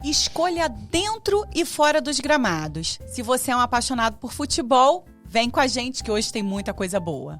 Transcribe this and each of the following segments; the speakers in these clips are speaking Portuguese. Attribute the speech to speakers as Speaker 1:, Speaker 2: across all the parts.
Speaker 1: Escolha dentro e fora dos gramados. Se você é um apaixonado por futebol, vem com a gente que hoje tem muita coisa boa.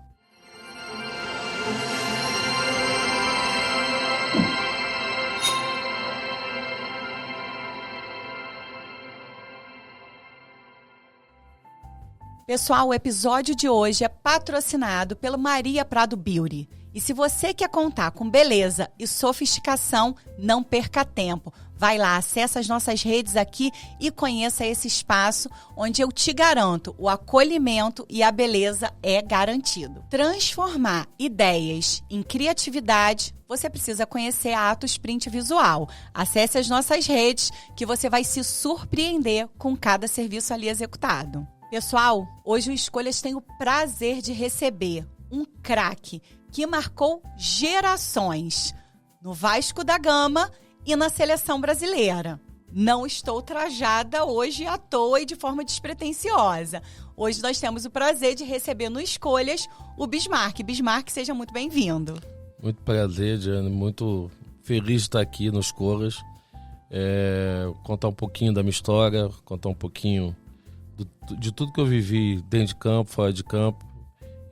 Speaker 1: Pessoal, o episódio de hoje é patrocinado pelo Maria Prado Beauty. E se você quer contar com beleza e sofisticação, não perca tempo. Vai lá, acessa as nossas redes aqui e conheça esse espaço onde eu te garanto, o acolhimento e a beleza é garantido. Transformar ideias em criatividade, você precisa conhecer a Atos Print Visual. Acesse as nossas redes que você vai se surpreender com cada serviço ali executado. Pessoal, hoje o Escolhas tem o prazer de receber um craque que marcou gerações no Vasco da Gama e na seleção brasileira. Não estou trajada hoje à toa e de forma despretensiosa. Hoje nós temos o prazer de receber no Escolhas o Bismarck. Bismarck, seja muito bem-vindo.
Speaker 2: Muito prazer, Diane. Muito feliz de estar aqui nos Escolhas. Contar um pouquinho da minha história, contar um pouquinho de tudo que eu vivi dentro de campo, fora de campo.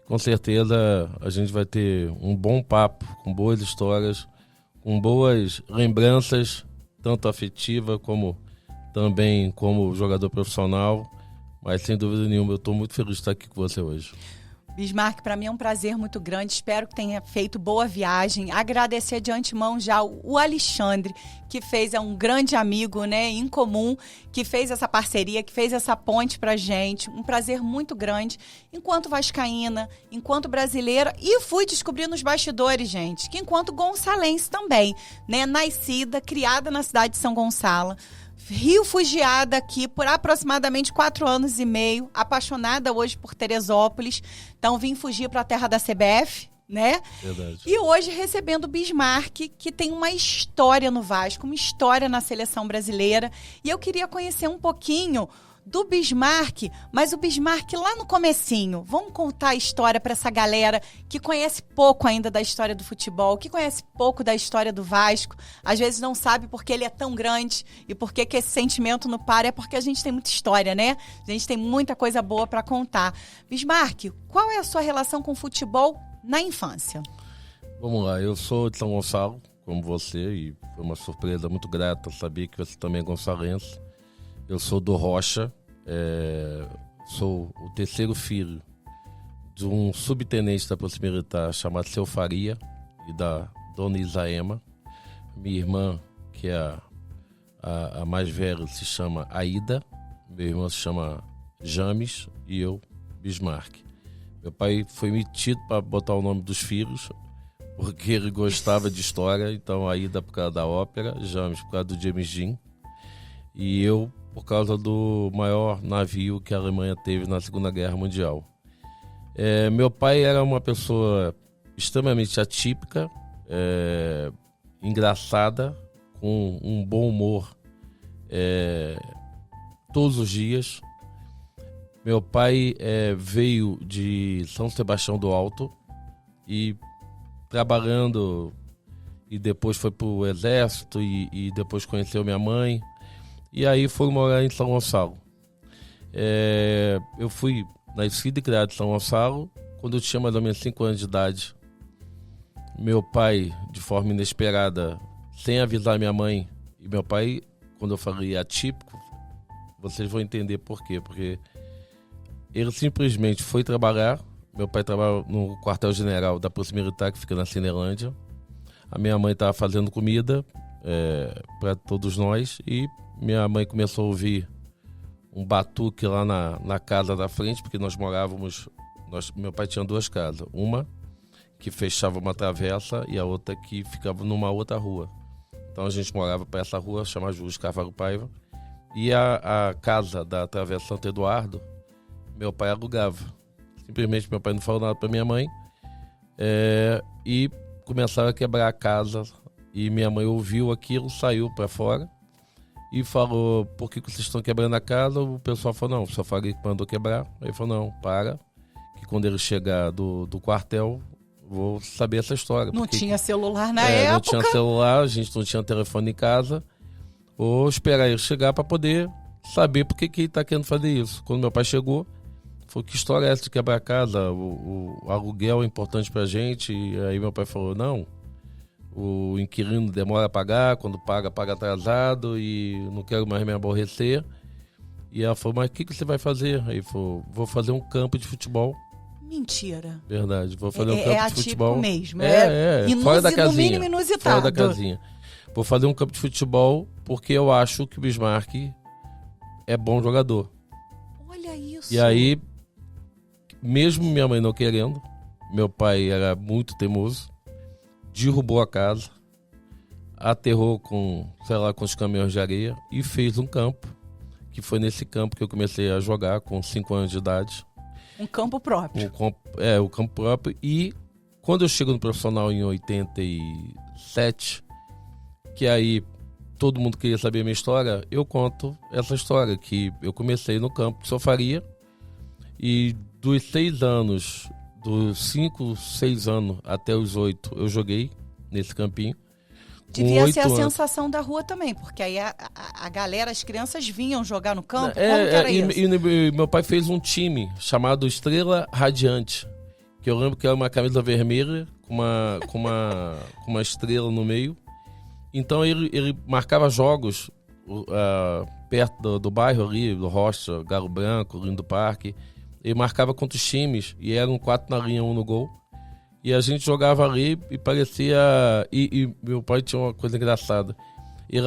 Speaker 2: Com certeza a gente vai ter um bom papo, com boas histórias, com boas lembranças, tanto afetiva como também como jogador profissional. Mas sem dúvida nenhuma, eu estou muito feliz de estar aqui com você hoje.
Speaker 1: Bismarck, para mim é um prazer muito grande, espero que tenha feito boa viagem. Agradecer de antemão já o Alexandre, que fez, é um grande amigo, né, em comum, que fez essa parceria, que fez essa ponte pra gente. Um prazer muito grande, enquanto vascaína, enquanto brasileira, e fui descobrir nos bastidores, gente, que enquanto gonçalense também, né, nascida, criada na cidade de São Gonçalo, refugiada aqui por aproximadamente 4 anos e meio, apaixonada hoje por Teresópolis, então vim fugir para a terra da CBF, né?
Speaker 2: Verdade.
Speaker 1: E hoje recebendo o Bismarck, que tem uma história no Vasco, uma história na seleção brasileira, e eu queria conhecer um pouquinho do Bismarck, mas o Bismarck lá no comecinho. Vamos contar a história para essa galera que conhece pouco ainda da história do futebol, que conhece pouco da história do Vasco, às vezes não sabe porque ele é tão grande e por que esse sentimento não para, é porque a gente tem muita história, né? A gente tem muita coisa boa para contar. Bismarck, qual é a sua relação com o futebol na infância?
Speaker 2: Vamos lá, eu sou de São Gonçalo, como você, e foi uma surpresa muito grata saber que você também é gonçalense. Eu sou do Rocha, sou o terceiro filho de um subtenente da Polícia Militar chamado Seu Faria e da Dona Isaema. Minha irmã, que é a mais velha, se chama Aida. Meu irmão se chama James e eu, Bismarck. Meu pai foi metido para botar o nome dos filhos, porque ele gostava de história. Então, Aida por causa da ópera, James por causa do James Dean e eu por causa do maior navio que a Alemanha teve na Segunda Guerra Mundial. Meu pai era uma pessoa extremamente atípica, engraçada, com um bom humor todos os dias. Meu pai veio de São Sebastião do Alto e trabalhando, e depois foi para o Exército e depois conheceu minha mãe. E aí fui morar em São Gonçalo. Eu fui nascido e criado em São Gonçalo quando eu tinha mais ou menos 5 anos de idade. Meu pai, de forma inesperada, sem avisar minha mãe, e meu pai, quando eu falei atípico, vocês vão entender por quê. Porque ele simplesmente foi trabalhar. Meu pai trabalha no quartel-general da Polícia Militar, que fica na Cinelândia. A minha mãe estava fazendo comida para todos nós e minha mãe começou a ouvir um batuque lá na casa da frente, porque nós morávamos... meu pai tinha 2 casas. Uma que fechava uma travessa e a outra que ficava numa outra rua. Então a gente morava para essa rua, chamada Júlio Carvalho Paiva. E a casa da Travessa Santo Eduardo, meu pai alugava. Simplesmente meu pai não falou nada para minha mãe. E começaram a quebrar a casa. E minha mãe ouviu aquilo, saiu para fora e falou: por que vocês estão quebrando a casa? O pessoal falou: não, o seu Faria que mandou quebrar. Ele falou: não, para, que quando ele chegar do quartel, vou saber essa história.
Speaker 1: Não tinha celular na época.
Speaker 2: Não tinha celular, a gente não tinha telefone em casa. ou esperar ele chegar para poder saber por que ele está querendo fazer isso. Quando meu pai chegou, falou, que história é essa de quebrar a casa? O aluguel é importante pra gente. E aí meu pai falou, não, o inquilino demora a pagar, quando paga atrasado e não quero mais me aborrecer. E ela falou, mas o que você vai fazer? Aí ele falou, vou fazer um campo de futebol.
Speaker 1: Mentira.
Speaker 2: Verdade, vou fazer um campo de futebol.
Speaker 1: Mesmo.
Speaker 2: Fora da casinha.
Speaker 1: No mínimo inusitado.
Speaker 2: Fora da casinha. Vou fazer um campo de futebol porque eu acho que o Bismarck é bom jogador.
Speaker 1: Olha isso.
Speaker 2: E aí, mesmo minha mãe não querendo, meu pai era muito teimoso, derrubou a casa, aterrou com os caminhões de areia e fez um campo, que foi nesse campo que eu comecei a jogar com 5 anos de idade.
Speaker 1: Um campo próprio.
Speaker 2: O campo próprio. E quando eu chego no profissional em 87, que aí todo mundo queria saber a minha história, eu conto essa história, que eu comecei no campo de Sofaria e dos 6 anos, dos 5, 6 anos até os 8, eu joguei nesse campinho.
Speaker 1: Devia ser a sensação da rua também, porque aí a galera, as crianças vinham jogar no campo. Como que era isso?
Speaker 2: E meu pai fez um time chamado Estrela Radiante, que eu lembro que era uma camisa vermelha com uma estrela no meio. Então ele marcava jogos perto do bairro ali, do Rocha, Galo Branco, Lindo Parque. Ele marcava contra os times e eram 4 na linha, 1 no gol. E a gente jogava ali e parecia... E meu pai tinha uma coisa engraçada. Ele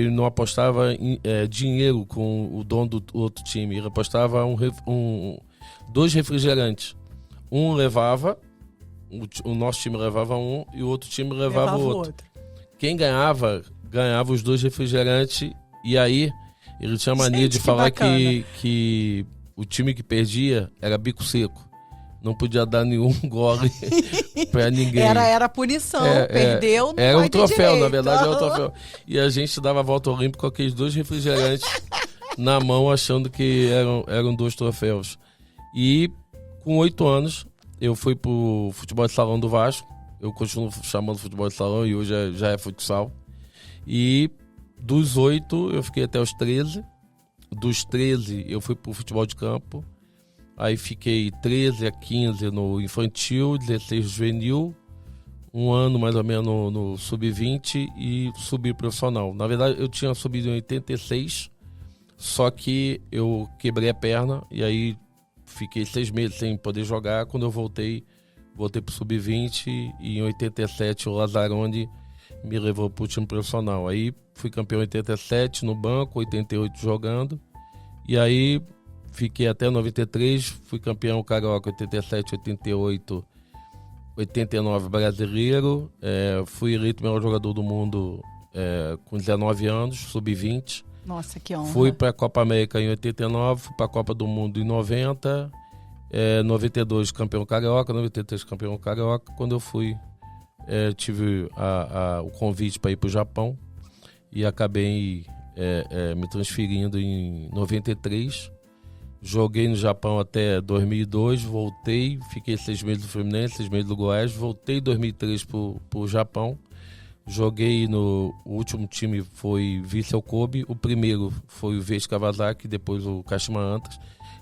Speaker 2: não apostava em dinheiro com o dono do outro time. Ele apostava 2 refrigerantes. Um levava, o nosso time levava um e o outro time levava o outro. Quem ganhava os 2 refrigerantes. E aí ele tinha mania de falar que o time que perdia era bico seco. Não podia dar nenhum gole pra ninguém.
Speaker 1: Era punição, perdeu, não
Speaker 2: era
Speaker 1: vai
Speaker 2: um troféu,
Speaker 1: direito.
Speaker 2: Na verdade era um troféu. E a gente dava a volta olímpica com aqueles 2 refrigerantes na mão, achando que eram 2 troféus. E com 8 anos, eu fui pro futebol de salão do Vasco. Eu continuo chamando futebol de salão e hoje já é futsal. E dos 8, eu fiquei até os 13. Dos 13, eu fui pro futebol de campo. Aí fiquei 13 a 15 no infantil, 16 juvenil, 1 ano mais ou menos no sub-20 e subi profissional. Na verdade, eu tinha subido em 86, só que eu quebrei a perna e aí fiquei 6 meses sem poder jogar. Quando eu voltei pro sub-20 e em 87 o Lazzaroni me levou pro time profissional. Aí fui campeão em 87 no banco, 88 jogando e aí... Fiquei até 93, fui campeão carioca 87, 88, 89 brasileiro. Fui eleito melhor jogador do mundo com 19 anos, sub-20.
Speaker 1: Nossa, que honra.
Speaker 2: Fui para a Copa América em 89, fui para a Copa do Mundo em 90, 92 campeão carioca, 93 campeão carioca. Quando eu fui, tive o convite para ir para o Japão e acabei me transferindo em 93. Joguei no Japão até 2002, voltei, fiquei 6 meses no Fluminense, 6 meses no Goiás, voltei em 2003 pro Japão. Joguei o último time foi Vissel Kobe, o primeiro foi o Verde Kawasaki, depois o Kashima Antlers.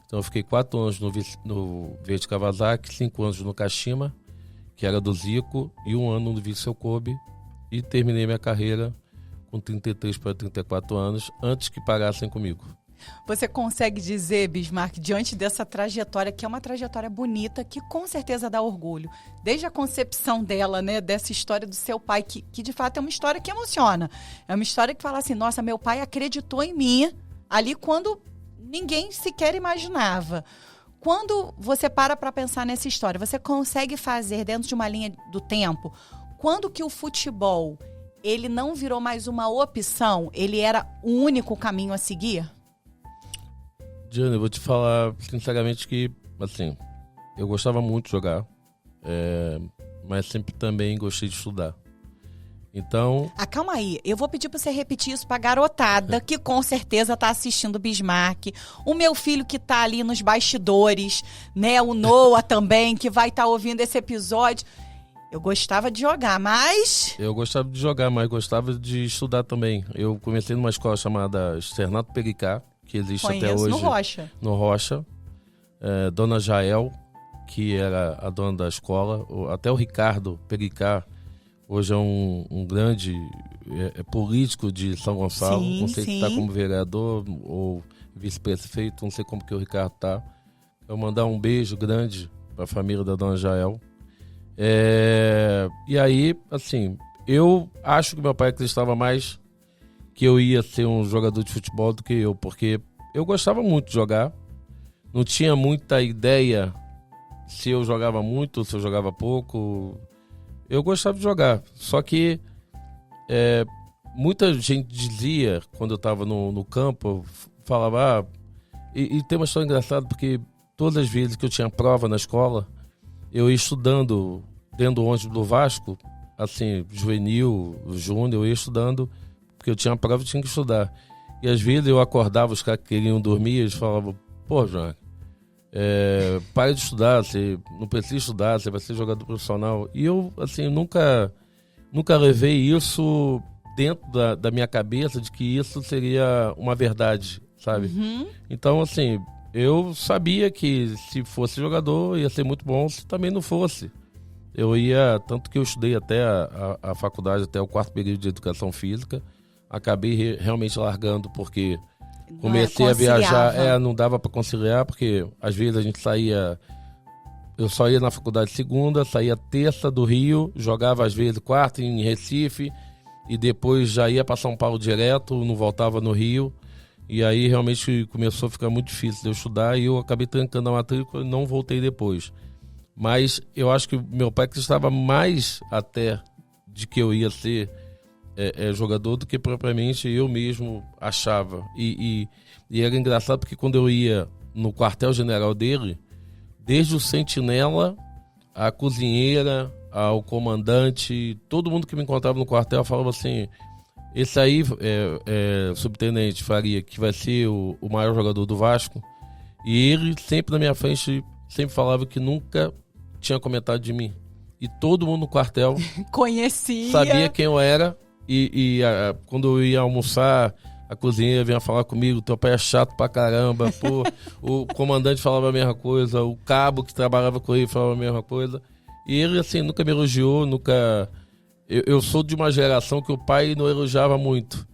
Speaker 2: Então eu fiquei 4 anos no Verde Kawasaki, 5 anos no Kashima, que era do Zico, e 1 ano no Vissel Kobe. E terminei minha carreira com 33 para 34 anos, antes que parassem comigo.
Speaker 1: Você consegue dizer, Bismarck, diante dessa trajetória, que é uma trajetória bonita, que com certeza dá orgulho, desde a concepção dela, né, dessa história do seu pai, que de fato é uma história que emociona. É uma história que fala assim, nossa, meu pai acreditou em mim ali quando ninguém sequer imaginava. Quando você para pensar nessa história, você consegue fazer dentro de uma linha do tempo, quando que o futebol, ele não virou mais uma opção, ele era o único caminho a seguir?
Speaker 2: Diana, eu vou te falar sinceramente que, assim, eu gostava muito de jogar, mas sempre também gostei de estudar. Então...
Speaker 1: calma aí, eu vou pedir pra você repetir isso pra garotada, que com certeza tá assistindo o Bismarck, o meu filho que tá ali nos bastidores, né, o Noah também, que vai estar ouvindo esse episódio. Eu gostava de jogar, mas...
Speaker 2: Eu gostava de jogar, mas gostava de estudar também. Eu comecei numa escola chamada Externato Pericá, que existe até hoje.
Speaker 1: no Rocha.
Speaker 2: No Rocha. Dona Jael, que era a dona da escola. Até o Ricardo Pericá, hoje é um grande político de São Gonçalo.
Speaker 1: Sim,
Speaker 2: não sei
Speaker 1: sim.
Speaker 2: se está como vereador ou vice-prefeito, não sei como que o Ricardo está. Eu mandar um beijo grande para a família da Dona Jael. E aí, assim, eu acho que meu pai acreditava mais que eu ia ser um jogador de futebol do que eu, porque eu gostava muito de jogar, não tinha muita ideia se eu jogava muito ou se eu jogava pouco. Eu gostava de jogar, só que muita gente dizia, quando eu estava no campo, falava, e tem uma história engraçada, porque todas as vezes que eu tinha prova na escola, eu ia estudando dentro do ônibus do Vasco, assim, juvenil, júnior, eu ia estudando, porque eu tinha prova e tinha que estudar. E às vezes eu acordava, os caras que queriam dormir, eles falavam, pô, João, para de estudar, você não precisa estudar, você vai ser jogador profissional. E eu, assim, nunca levei isso dentro da minha cabeça, de que isso seria uma verdade, sabe?
Speaker 1: Uhum.
Speaker 2: Então, assim, eu sabia que se fosse jogador ia ser muito bom, se também não fosse. Eu ia, tanto que eu estudei até a faculdade, até o 4º período de educação física. Acabei realmente largando porque comecei a viajar, não dava para conciliar, porque às vezes a gente saía, eu só ia na faculdade segunda, saía terça do Rio, jogava às vezes quarta em Recife e depois já ia para São Paulo direto, não voltava no Rio. E aí realmente começou a ficar muito difícil de eu estudar e eu acabei trancando a matrícula e não voltei depois. Mas eu acho que meu pai acreditava mais até de que eu ia ser jogador do que propriamente eu mesmo achava. E era engraçado porque quando eu ia no quartel-general dele, desde o sentinela, a cozinheira, ao comandante, todo mundo que me encontrava no quartel falava assim, esse aí subtenente Faria, que vai ser o maior jogador do Vasco. E ele sempre na minha frente sempre falava que nunca tinha comentado de mim. E todo mundo no quartel
Speaker 1: conhecia,
Speaker 2: sabia quem eu era. Quando eu ia almoçar, a cozinheira vinha falar comigo, teu pai é chato pra caramba. Pô, o comandante falava a mesma coisa, o cabo que trabalhava com ele falava a mesma coisa. E ele, assim, nunca me elogiou, nunca... Eu sou de uma geração que o pai não elogiava muito.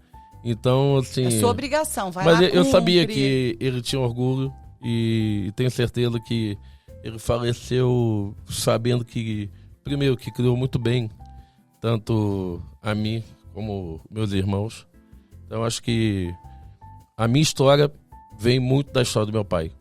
Speaker 2: Então, assim... É
Speaker 1: sua obrigação, vai
Speaker 2: mas
Speaker 1: lá,
Speaker 2: eu sabia que ele tinha orgulho e tenho certeza que ele faleceu sabendo que, primeiro, que criou muito bem, tanto a mim como meus irmãos. Então, acho que a minha história vem muito da história do meu pai.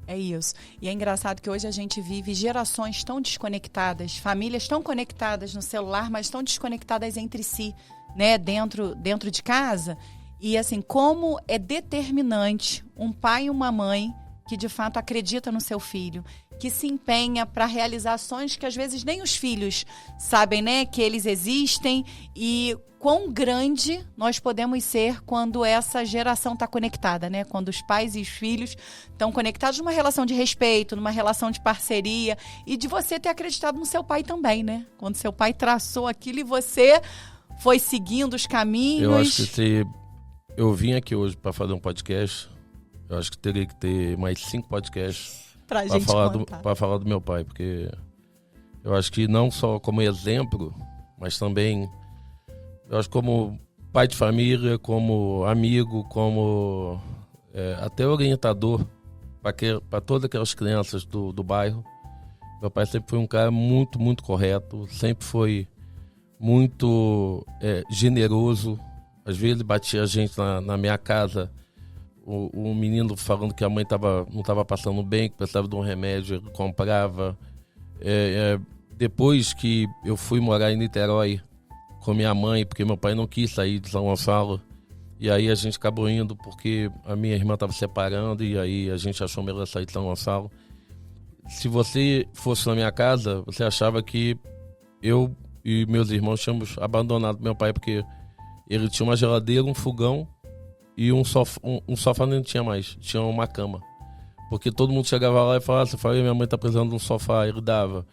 Speaker 1: É isso. E é engraçado que hoje a gente vive gerações tão desconectadas, famílias tão conectadas no celular, mas tão desconectadas entre si, né, dentro de casa. E assim, como é determinante um pai e uma mãe que de fato acredita no seu filho, que se empenha para realizar ações que às vezes nem os filhos sabem, né, que eles existem, e quão grande nós podemos ser quando essa geração está conectada, né? Quando os pais e os filhos estão conectados numa relação de respeito, numa relação de parceria, e de você ter acreditado no seu pai também, né? Quando seu pai traçou aquilo e você foi seguindo os caminhos.
Speaker 2: Eu acho que se eu vim aqui hoje para fazer um podcast, eu acho que teria que ter mais 5 podcasts para falar do meu pai, porque eu acho que não só como exemplo, mas também eu acho como pai de família, como amigo, como até orientador para todas aquelas crianças do bairro. Meu pai sempre foi um cara muito, muito correto, sempre foi muito generoso. Às vezes ele batia a gente na minha casa, o menino falando que a mãe não estava passando bem, que precisava de um remédio, ele comprava. Depois que eu fui morar em Niterói com minha mãe, porque meu pai não quis sair de São Gonçalo, e aí a gente acabou indo porque a minha irmã estava separando, e aí a gente achou melhor sair de São Gonçalo. Se você fosse na minha casa, você achava que eu e meus irmãos tínhamos abandonado meu pai, porque ele tinha uma geladeira, um fogão e um sofá não tinha mais, tinha uma cama. Porque todo mundo chegava lá e falava, minha mãe tá precisando de um sofá, ele dava.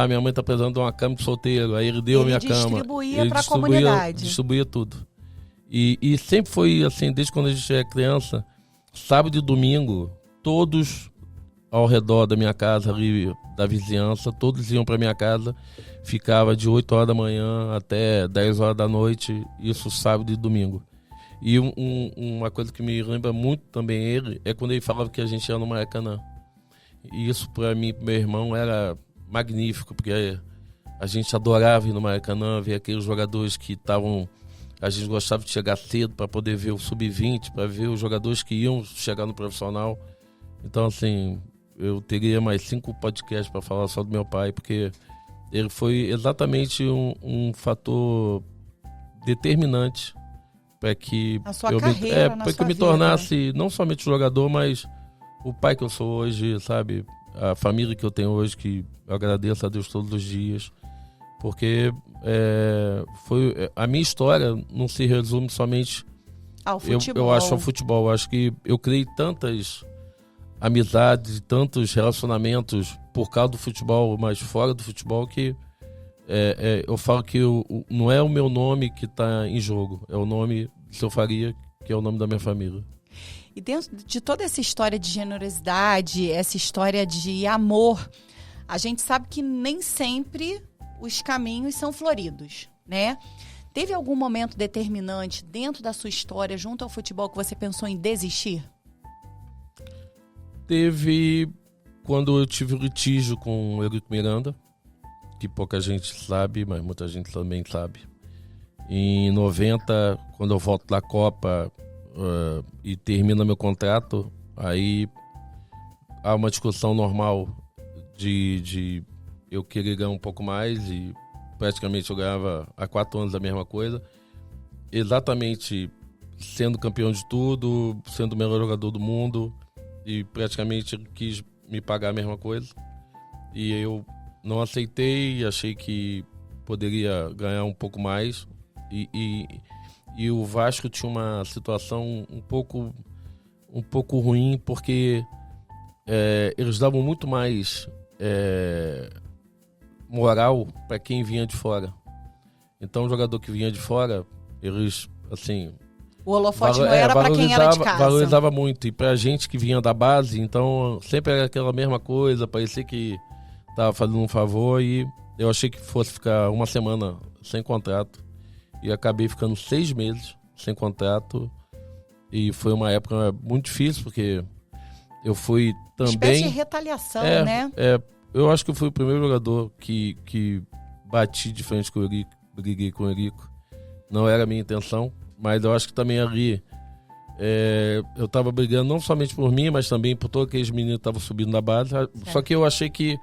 Speaker 2: minha mãe tá precisando de uma cama de solteiro, aí ele deu a minha cama.
Speaker 1: Distribuía para a comunidade.
Speaker 2: Distribuía tudo. E sempre foi assim, desde quando a gente era criança, sábado e domingo, todos ao redor da minha casa, ali da vizinhança, todos iam para minha casa, ficava de 8 horas da manhã até 10 horas da noite, isso sábado e domingo. E uma coisa que me lembra muito também ele, é quando ele falava que a gente ia no Maracanã. E isso para mim, pro meu irmão, era magnífico, porque a gente adorava ir no Maracanã, ver aqueles jogadores que estavam... A gente gostava de chegar cedo para poder ver o Sub-20, para ver os jogadores que iam chegar no profissional. Então, assim, eu teria mais 5 podcasts para falar só do meu pai, porque ele foi exatamente um fator determinante para que eu me tornasse não somente jogador, mas o pai que eu sou hoje, sabe? A família que eu tenho hoje, que eu agradeço a Deus todos os dias, porque foi a minha história não se resume somente
Speaker 1: ao futebol.
Speaker 2: Eu acho ao futebol. Eu acho que eu criei tantas amizades, tantos relacionamentos por causa do futebol, mas fora do futebol, que eu falo que não é o meu nome que está em jogo, é o nome de Seu Faria, que é o nome da minha família.
Speaker 1: E dentro de toda essa história de generosidade, essa história de amor, a gente sabe que nem sempre os caminhos são floridos, né? Teve algum momento determinante dentro da sua história, junto ao futebol, que você pensou em desistir?
Speaker 2: Teve quando eu tive um litígio com o Eurico Miranda, que pouca gente sabe, mas muita gente também sabe. Em 90, quando eu volto da Copa e termina meu contrato, aí há uma discussão normal de eu querer ganhar um pouco mais, e praticamente eu ganhava há 4 anos a mesma coisa, exatamente sendo campeão de tudo, sendo o melhor jogador do mundo, e praticamente ele quis me pagar a mesma coisa, e eu não aceitei, achei que poderia ganhar um pouco mais, e o Vasco tinha uma situação um pouco ruim, porque eles davam muito mais moral para quem vinha de fora. Então o jogador que vinha de fora, eles, assim...
Speaker 1: O holofote não era para quem era de casa.
Speaker 2: Valorizava muito. E pra gente que vinha da base, então sempre era aquela mesma coisa, parecia que tava fazendo um favor, e eu achei que fosse ficar uma semana sem contrato. E acabei ficando 6 meses sem contrato. E foi uma época muito difícil, porque eu fui também...
Speaker 1: Espécie de retaliação, né?
Speaker 2: Eu acho que eu fui o primeiro jogador que bati de frente com o Eurico, briguei com o Eurico. Não era a minha intenção, mas eu acho que também ali eu estava brigando não somente por mim, mas também por todos aqueles meninos que estavam subindo da base. Só que eu achei que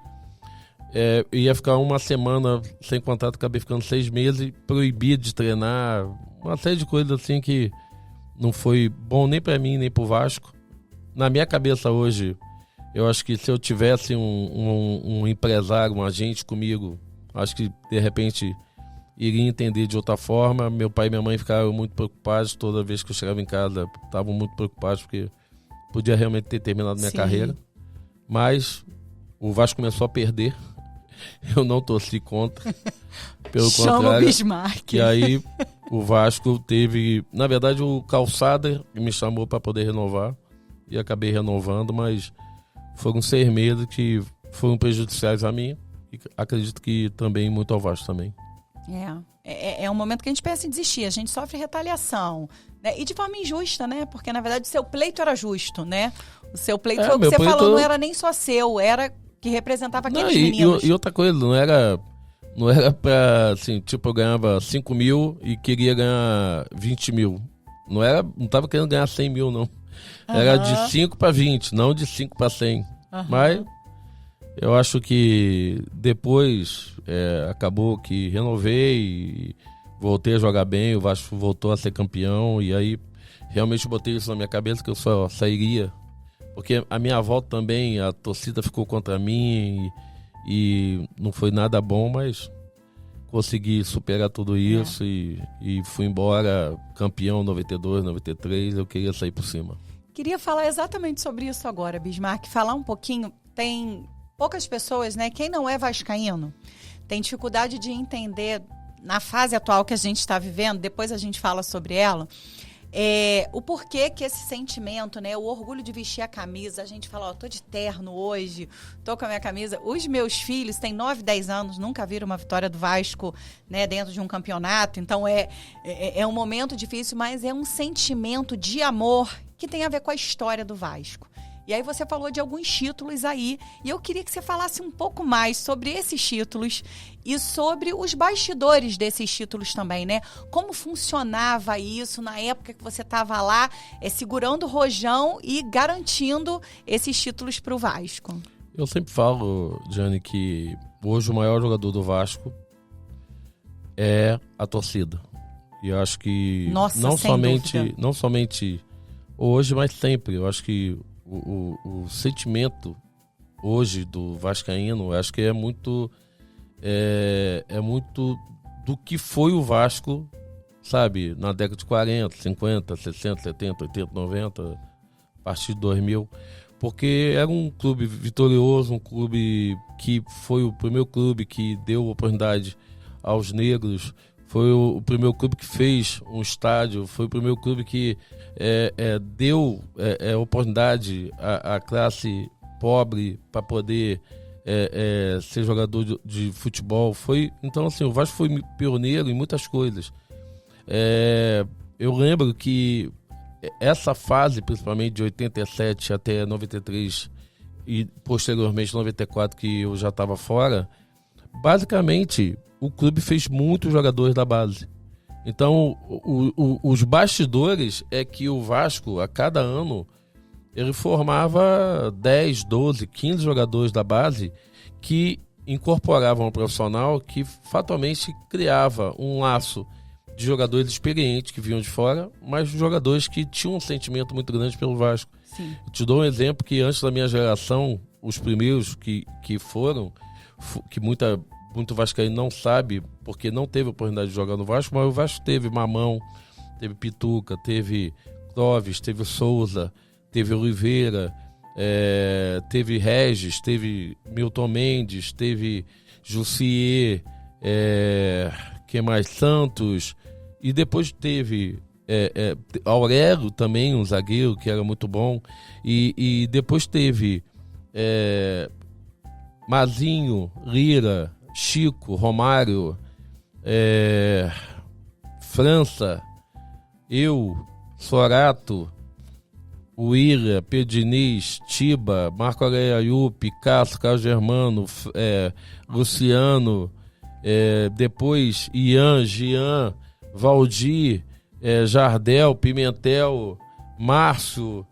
Speaker 2: ia ficar uma semana sem contrato, acabei ficando 6 meses, proibido de treinar, uma série de coisas assim que não foi bom nem para mim, nem para o Vasco. Na minha cabeça hoje, eu acho que se eu tivesse um empresário, um agente comigo, acho que de repente iria entender de outra forma. Meu pai e minha mãe ficaram muito preocupados toda vez que eu chegava em casa, estavam muito preocupados porque podia realmente ter terminado minha carreira. Mas o Vasco começou a perder. Eu não torci contra. Pelo
Speaker 1: Chama
Speaker 2: contrário.
Speaker 1: o Bismarck.
Speaker 2: E aí o Vasco teve... Na verdade, o Calçada me chamou para poder renovar. E acabei renovando, mas foram 6 meses que foram prejudiciais a mim. E acredito que também muito ao Vasco também.
Speaker 1: É um momento que a gente pensa em desistir. A gente sofre retaliação, né? E de forma injusta, né? Porque, na verdade, o seu pleito era justo, né? O seu pleito, foi o que você falou, não era nem só seu, era que representava aqueles meninos.
Speaker 2: E outra coisa, não era pra, assim, tipo, eu ganhava 5 mil e queria ganhar 20 mil. Não tava querendo ganhar 100 mil, não. Era de 5 para 20, não de 5 para 100. Mas eu acho que depois acabou que renovei e voltei a jogar bem, o Vasco voltou a ser campeão, e aí realmente botei isso na minha cabeça, que eu só sairia. Porque a minha volta também, a torcida ficou contra mim e não foi nada bom, mas consegui superar tudo isso e fui embora campeão 92, 93, eu queria sair por cima.
Speaker 1: Queria falar exatamente sobre isso agora, Bismarck. Falar um pouquinho, tem poucas pessoas, né? Quem não é vascaíno tem dificuldade de entender, na fase atual que a gente está vivendo, depois a gente fala sobre ela, o porquê que esse sentimento, né? O orgulho de vestir a camisa, a gente fala, tô de terno hoje, tô com a minha camisa. Os meus filhos têm 9, 10 anos, nunca viram uma vitória do Vasco, né, dentro de um campeonato, então é um momento difícil, mas é um sentimento de amor que tem a ver com a história do Vasco. E aí você falou de alguns títulos aí, e eu queria que você falasse um pouco mais sobre esses títulos e sobre os bastidores desses títulos também, né? Como funcionava isso na época que você estava lá, segurando o rojão e garantindo esses títulos para o Vasco?
Speaker 2: Eu sempre falo, Jane, que hoje o maior jogador do Vasco é a torcida. E eu acho que não somente hoje, mas sempre. Eu acho que o sentimento hoje do vascaíno, acho que é muito do que foi o Vasco, sabe, na década de 40, 50, 60, 70, 80, 90, a partir de 2000, porque era um clube vitorioso, um clube que foi o primeiro clube que deu oportunidade aos negros, foi o primeiro clube que fez um estádio, foi o primeiro clube que deu oportunidade à classe pobre para poder ser jogador de futebol. Então, assim, o Vasco foi pioneiro em muitas coisas. Eu lembro que essa fase, principalmente de 87 até 93 e posteriormente 94, que eu já estava fora, basicamente o clube fez muitos jogadores da base. Então, os bastidores é que o Vasco, a cada ano, ele formava 10, 12, 15 jogadores da base que incorporavam ao profissional, que fatalmente criava um laço de jogadores experientes que vinham de fora, mas jogadores que tinham um sentimento muito grande pelo Vasco.
Speaker 1: Sim.
Speaker 2: Eu te dou um exemplo que antes da minha geração, os primeiros que foram, que muito vascaíno não sabe, porque não teve oportunidade de jogar no Vasco, mas o Vasco teve Mamão, teve Pituca, teve Clóvis, teve Souza, teve Oliveira, teve Regis, teve Milton Mendes, teve Jussier, quem mais? Santos, e depois teve Aurélio também, um zagueiro que era muito bom, e depois teve Mazinho, Lira, Chico, Romário, França, eu, Sorato, Willian, Pedro Diniz, Tiba, Marco Aurélio Ayup, Picasso, Carlos Germano, Luciano, depois Ian, Jean, Valdir, Jardel, Pimentel, Márcio.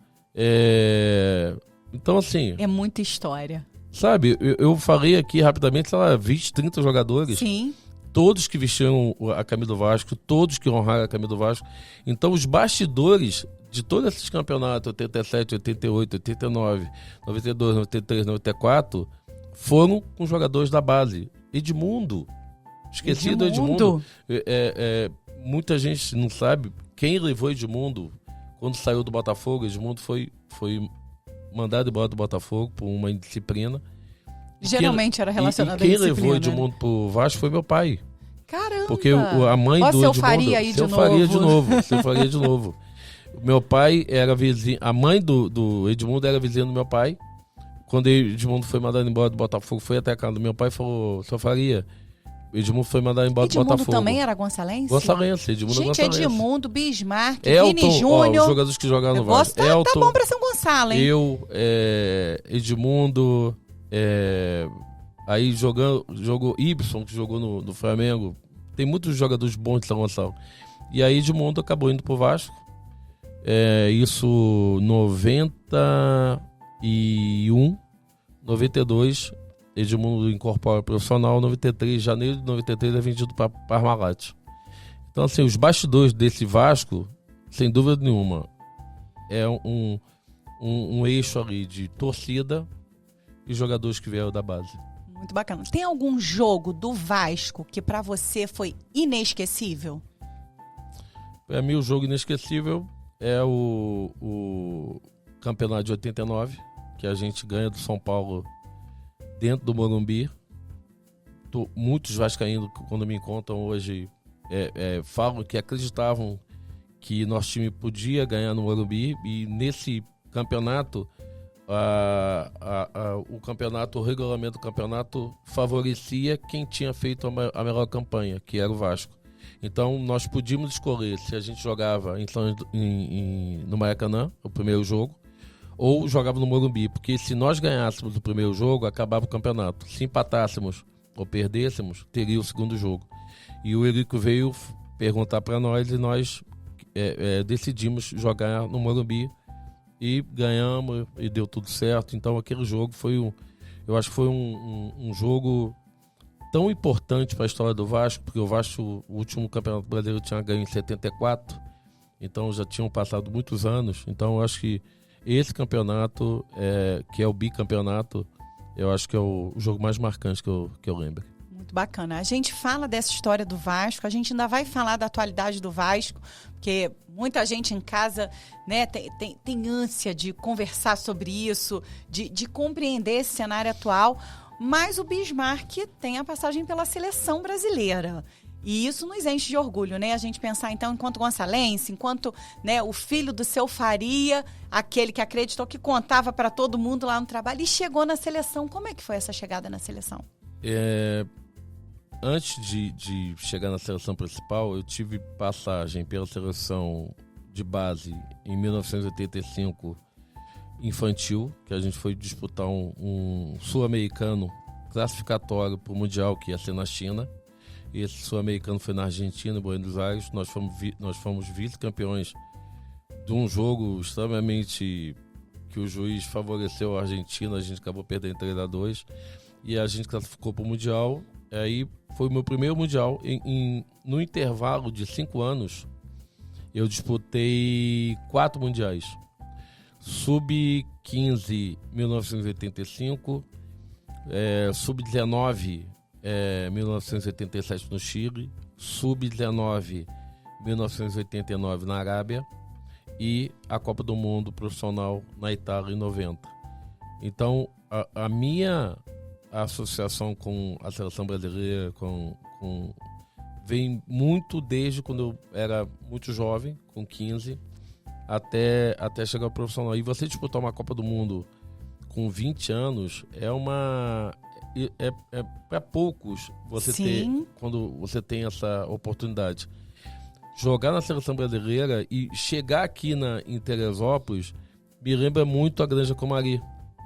Speaker 2: Então, assim...
Speaker 1: É muita história.
Speaker 2: Sabe, eu falei aqui rapidamente, sei lá, 20, 30 jogadores.
Speaker 1: Sim.
Speaker 2: Todos que vestiram a camisa do Vasco, todos que honraram a camisa do Vasco. Então, os bastidores de todos esses campeonatos, 87, 88, 89, 92, 93, 94, foram com jogadores da base. Edmundo. Esquecido Edmundo. Muita gente não sabe quem levou Edmundo quando saiu do Botafogo. Edmundo foi mandado embora do Botafogo por uma indisciplina.
Speaker 1: Geralmente era relacionado
Speaker 2: a indisciplina. Quem levou Edmundo pro Vasco foi meu pai.
Speaker 1: Caramba!
Speaker 2: Porque a mãe do Edmundo...
Speaker 1: Você
Speaker 2: faria de novo. Meu pai era vizinho... A mãe do Edmundo era vizinha do meu pai. Quando Edmundo foi mandado embora do Botafogo, foi até a casa do meu pai e falou, seu Faria... Edmundo foi mandado embora do Botafogo.
Speaker 1: Edmundo também era gonçalense?
Speaker 2: Gonçalense, Edmundo é gonçalense.
Speaker 1: Edmundo, Bismarck,
Speaker 2: Elton,
Speaker 1: Vini Júnior.
Speaker 2: Os jogadores que jogaram no Vasco.
Speaker 1: Tá bom pra São Gonçalo, hein?
Speaker 2: Edmundo, aí jogou Ibson, que jogou no Flamengo. Tem muitos jogadores bons de São Gonçalo. E aí Edmundo acabou indo pro Vasco. Isso 91, 92... Edmundo incorpora profissional, 93, janeiro de 93 é vendido para Parmalat. Então, assim, os bastidores desse Vasco, sem dúvida nenhuma, é um eixo ali de torcida e jogadores que vieram da base.
Speaker 1: Muito bacana. Tem algum jogo do Vasco que para você foi inesquecível?
Speaker 2: Para mim, o jogo inesquecível é o campeonato de 89, que a gente ganha do São Paulo dentro do Morumbi. Muitos vascaínos, quando me encontram hoje, falam que acreditavam que nosso time podia ganhar no Morumbi, e nesse campeonato, o regulamento do campeonato favorecia quem tinha feito a melhor campanha, que era o Vasco. Então nós podíamos escolher se a gente jogava no Maracanã, o primeiro jogo, ou jogava no Morumbi, porque se nós ganhássemos o primeiro jogo, acabava o campeonato. Se empatássemos ou perdêssemos, teria o segundo jogo. E o Eurico veio perguntar para nós, e nós decidimos jogar no Morumbi, e ganhamos, e deu tudo certo. Então aquele jogo eu acho que foi um jogo tão importante para a história do Vasco, porque o Vasco, o último campeonato brasileiro, tinha ganho em 74, então já tinham passado muitos anos. Então eu acho que esse campeonato, que é o bicampeonato, eu acho que é o jogo mais marcante que eu lembro.
Speaker 1: Muito bacana. A gente fala dessa história do Vasco, a gente ainda vai falar da atualidade do Vasco, porque muita gente em casa, né, tem ânsia de conversar sobre isso, de compreender esse cenário atual, mas o Bismarck tem a passagem pela seleção brasileira. E isso nos enche de orgulho, né? A gente pensar, então, enquanto gonçalense, enquanto, né, o filho do seu Faria, aquele que acreditou, que contava para todo mundo lá no trabalho, e chegou na seleção. Como é que foi essa chegada na seleção?
Speaker 2: Antes de chegar na seleção principal, eu tive passagem pela seleção de base em 1985, infantil, que a gente foi disputar um sul-americano classificatório para o Mundial, que ia ser na China. Esse sul-americano foi na Argentina, em Buenos Aires. Nós fomos vice-campeões de um jogo extremamente que o juiz favoreceu a Argentina. A gente acabou perdendo 3-2 e a gente classificou para o Mundial. Aí foi o meu primeiro Mundial. No intervalo de 5 anos, eu disputei 4 mundiais. Sub-15, 1985, Sub-19, 1987 no Chile, Sub-19, 1989 na Arábia, e a Copa do Mundo profissional na Itália em 90. Então, a minha associação com a seleção brasileira vem muito desde quando eu era muito jovem, com 15, até chegar ao profissional. E você disputar uma Copa do Mundo com 20 anos é para poucos quando você tem essa oportunidade. Jogar na seleção brasileira e chegar aqui em Teresópolis me lembra muito a Granja Comari.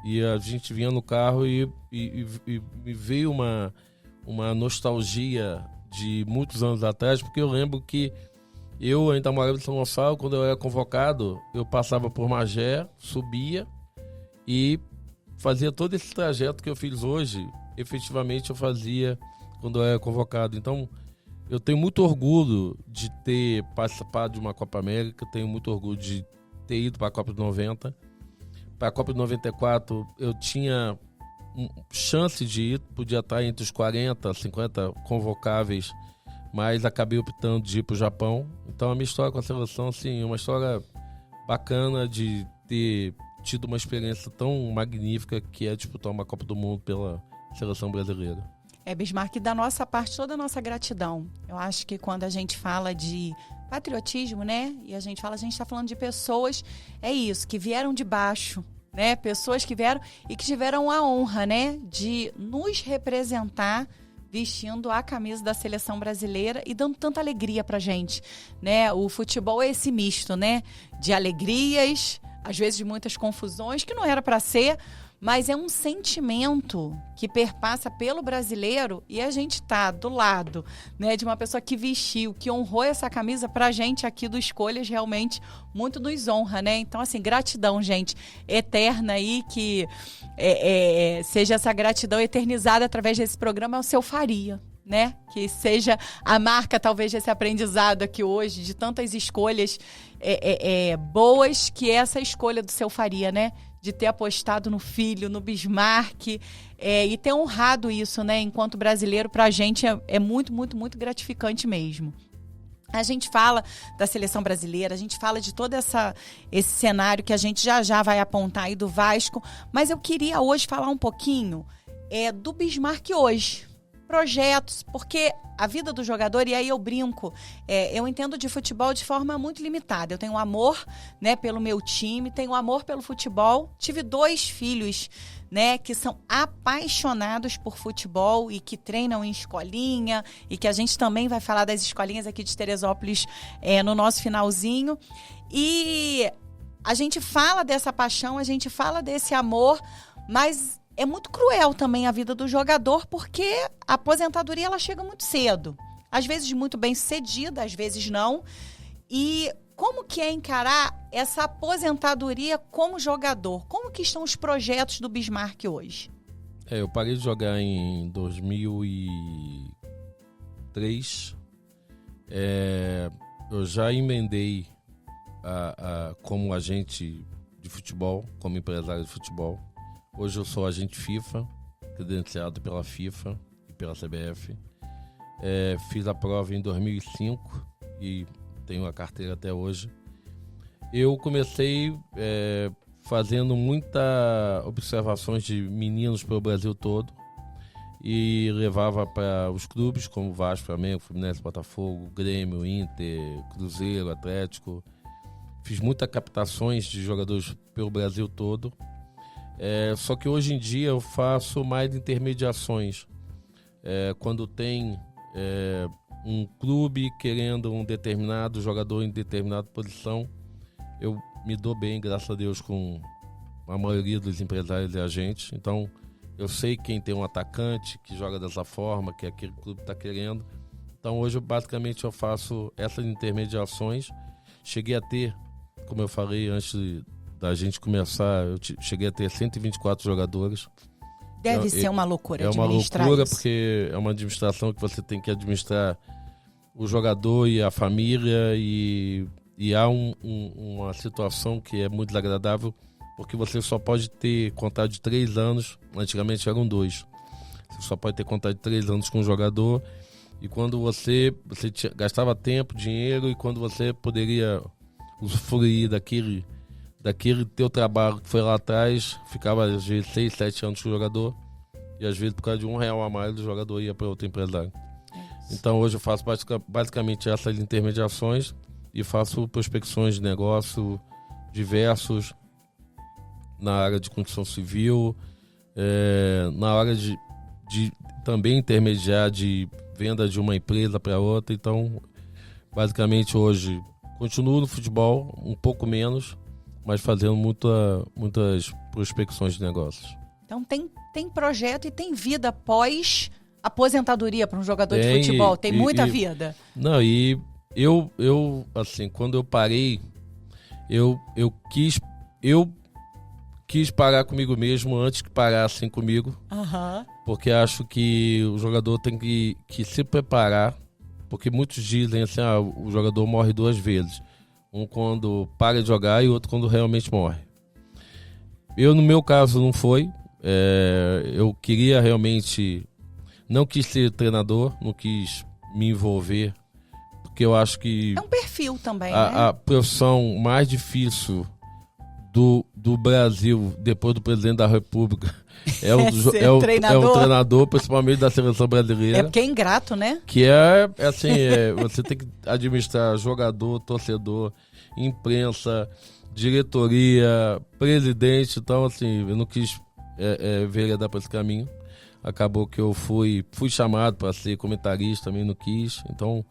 Speaker 2: E a gente vinha no carro e me veio uma nostalgia de muitos anos atrás, porque eu lembro que eu ainda morava em São Gonçalo. Quando eu era convocado, eu passava por Magé, subia e fazia todo esse trajeto que eu fiz hoje. Efetivamente eu fazia quando eu era convocado. Então eu tenho muito orgulho de ter participado de uma Copa América, tenho muito orgulho de ter ido para a Copa de 90. Para a Copa de 94 eu tinha chance de ir, podia estar entre os 40, 50 convocáveis, mas acabei optando de ir para o Japão. Então a minha história com a seleção, assim, é uma história bacana de ter tido uma experiência tão magnífica, que é disputar uma Copa do Mundo pela seleção brasileira.
Speaker 1: Bismarck, da nossa parte, toda a nossa gratidão. Eu acho que quando a gente fala de patriotismo, né, e a gente está falando de pessoas, que vieram de baixo, né, pessoas que vieram e que tiveram a honra, né, de nos representar vestindo a camisa da seleção brasileira e dando tanta alegria pra gente, né? O futebol é esse misto, né, de alegrias, às vezes de muitas confusões, que não era para ser, mas é um sentimento que perpassa pelo brasileiro, e a gente tá do lado, né, de uma pessoa que vestiu, que honrou essa camisa pra gente aqui do Escolhas, realmente muito nos honra, né? Então, assim, gratidão, gente, eterna aí, que seja essa gratidão eternizada através desse programa, é o seu Faria, né? Que seja a marca, talvez, desse aprendizado aqui hoje, de tantas escolhas boas, que é essa escolha do seu Faria, né? De ter apostado no filho, no Bismarck, e ter honrado isso, né? Enquanto brasileiro, pra gente é muito, muito, muito gratificante mesmo. A gente fala da seleção brasileira, a gente fala de todo esse cenário que a gente já vai apontar aí do Vasco, mas eu queria hoje falar um pouquinho do Bismarck hoje. Projetos, porque a vida do jogador, e aí eu brinco, eu entendo de futebol de forma muito limitada. Eu tenho amor, né, pelo meu time, tenho amor pelo futebol. Tive 2 filhos, né, que são apaixonados por futebol e que treinam em escolinha, e que a gente também vai falar das escolinhas aqui de Teresópolis no nosso finalzinho. E a gente fala dessa paixão, a gente fala desse amor, mas é muito cruel também a vida do jogador, porque a aposentadoria ela chega muito cedo. Às vezes muito bem sucedida, às vezes não. E como que é encarar essa aposentadoria como jogador? Como que estão os projetos do Bismarck hoje?
Speaker 2: Eu parei de jogar em 2003. Eu já emendei como agente de futebol, como empresário de futebol. Hoje eu sou agente FIFA, credenciado pela FIFA e pela CBF. Fiz a prova em 2005 e tenho a carteira até hoje. Eu comecei fazendo muitas observações de meninos pelo Brasil todo e levava para os clubes como Vasco, Flamengo, Fluminense, Botafogo, Grêmio, Inter, Cruzeiro, Atlético. Fiz muitas captações de jogadores pelo Brasil todo. Só que hoje em dia eu faço mais intermediações. Quando tem um clube querendo um determinado jogador em determinada posição, eu me dou bem, graças a Deus, com a maioria dos empresários e agentes. Então, eu sei quem tem um atacante que joga dessa forma, que aquele clube está querendo. Então, hoje, basicamente, eu faço essas intermediações. Cheguei a ter, como eu falei antes da gente começar, eu cheguei a ter 124 jogadores.
Speaker 1: Deve ser uma loucura
Speaker 2: É
Speaker 1: administrar
Speaker 2: uma loucura,
Speaker 1: isso.
Speaker 2: porque é uma administração que você tem que administrar o jogador e a família, e há uma situação que é muito desagradável, porque você só pode ter contrato de 3 anos, antigamente eram 2. Você só pode ter contrato de 3 anos com o jogador, e quando você gastava tempo, dinheiro, e quando você poderia usufruir daquele teu trabalho que foi lá atrás, ficava às vezes 6, 7 anos com o jogador, e às vezes por causa de R$1 a mais o jogador ia para outro empresário. Então hoje eu faço basicamente essas intermediações e faço prospecções de negócio diversos na área de construção civil, na área de também intermediar de venda de uma empresa para outra. Então basicamente hoje continuo no futebol, um pouco menos, mas fazendo muitas prospecções de negócios.
Speaker 1: Então tem projeto e tem vida após aposentadoria para um jogador de futebol. Tem muita vida.
Speaker 2: Não, e eu assim, quando eu parei, eu quis parar comigo mesmo antes que parassem comigo.
Speaker 1: Uhum.
Speaker 2: Porque acho que o jogador tem que se preparar, porque muitos dizem assim, o jogador morre 2 vezes. Um quando para de jogar e outro quando realmente morre. No meu caso, não foi. Eu queria realmente... Não quis ser treinador, não quis me envolver, porque eu acho que...
Speaker 1: É um perfil também, né?
Speaker 2: A profissão mais difícil do Brasil, depois do presidente da República, é o treinador, principalmente da seleção brasileira.
Speaker 1: É porque é ingrato, né?
Speaker 2: Que assim, você tem que administrar jogador, torcedor, imprensa, diretoria, presidente. Então, assim, eu não quis veredar para esse caminho. Acabou que eu fui chamado para ser comentarista, também não quis. Então,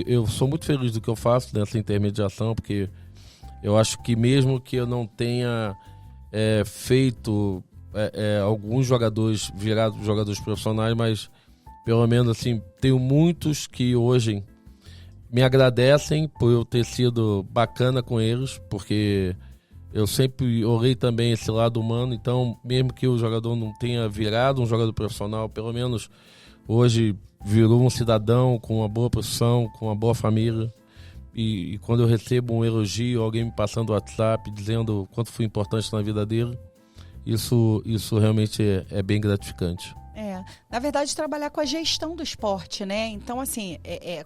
Speaker 2: eu sou muito feliz do que eu faço nessa intermediação, porque eu acho que mesmo que eu não tenha feito alguns jogadores virados jogadores profissionais, mas pelo menos assim, tenho muitos que hoje me agradecem por eu ter sido bacana com eles, porque eu sempre olhei também esse lado humano. Então, mesmo que o jogador não tenha virado um jogador profissional, pelo menos hoje virou um cidadão com uma boa profissão, com uma boa família. E quando eu recebo um elogio, alguém me passando o WhatsApp dizendo o quanto fui importante na vida dele, isso realmente é bem gratificante.
Speaker 1: Na verdade, trabalhar com a gestão do esporte, né? Então, assim,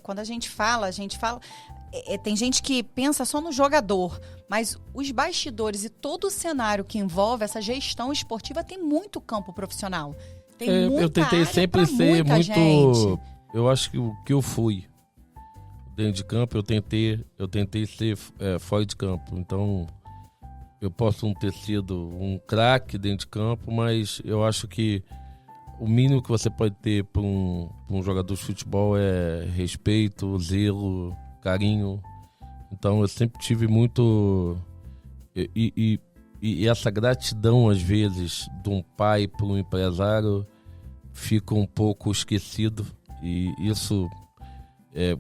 Speaker 1: quando a gente fala... tem gente que pensa só no jogador, mas os bastidores e todo o cenário que envolve essa gestão esportiva tem muito campo profissional. Tem muita
Speaker 2: eu tentei
Speaker 1: área
Speaker 2: sempre
Speaker 1: pra
Speaker 2: ser
Speaker 1: muita
Speaker 2: muito.
Speaker 1: gente.
Speaker 2: Eu acho que o que eu fui dentro de campo, eu tentei ser fora de campo. Então, eu posso não ter sido um craque dentro de campo, mas eu acho que o mínimo que você pode ter para um jogador de futebol é respeito, zelo, carinho. Então, eu sempre tive muito. E essa gratidão, às vezes, de um pai para um empresário fica um pouco esquecido. E isso,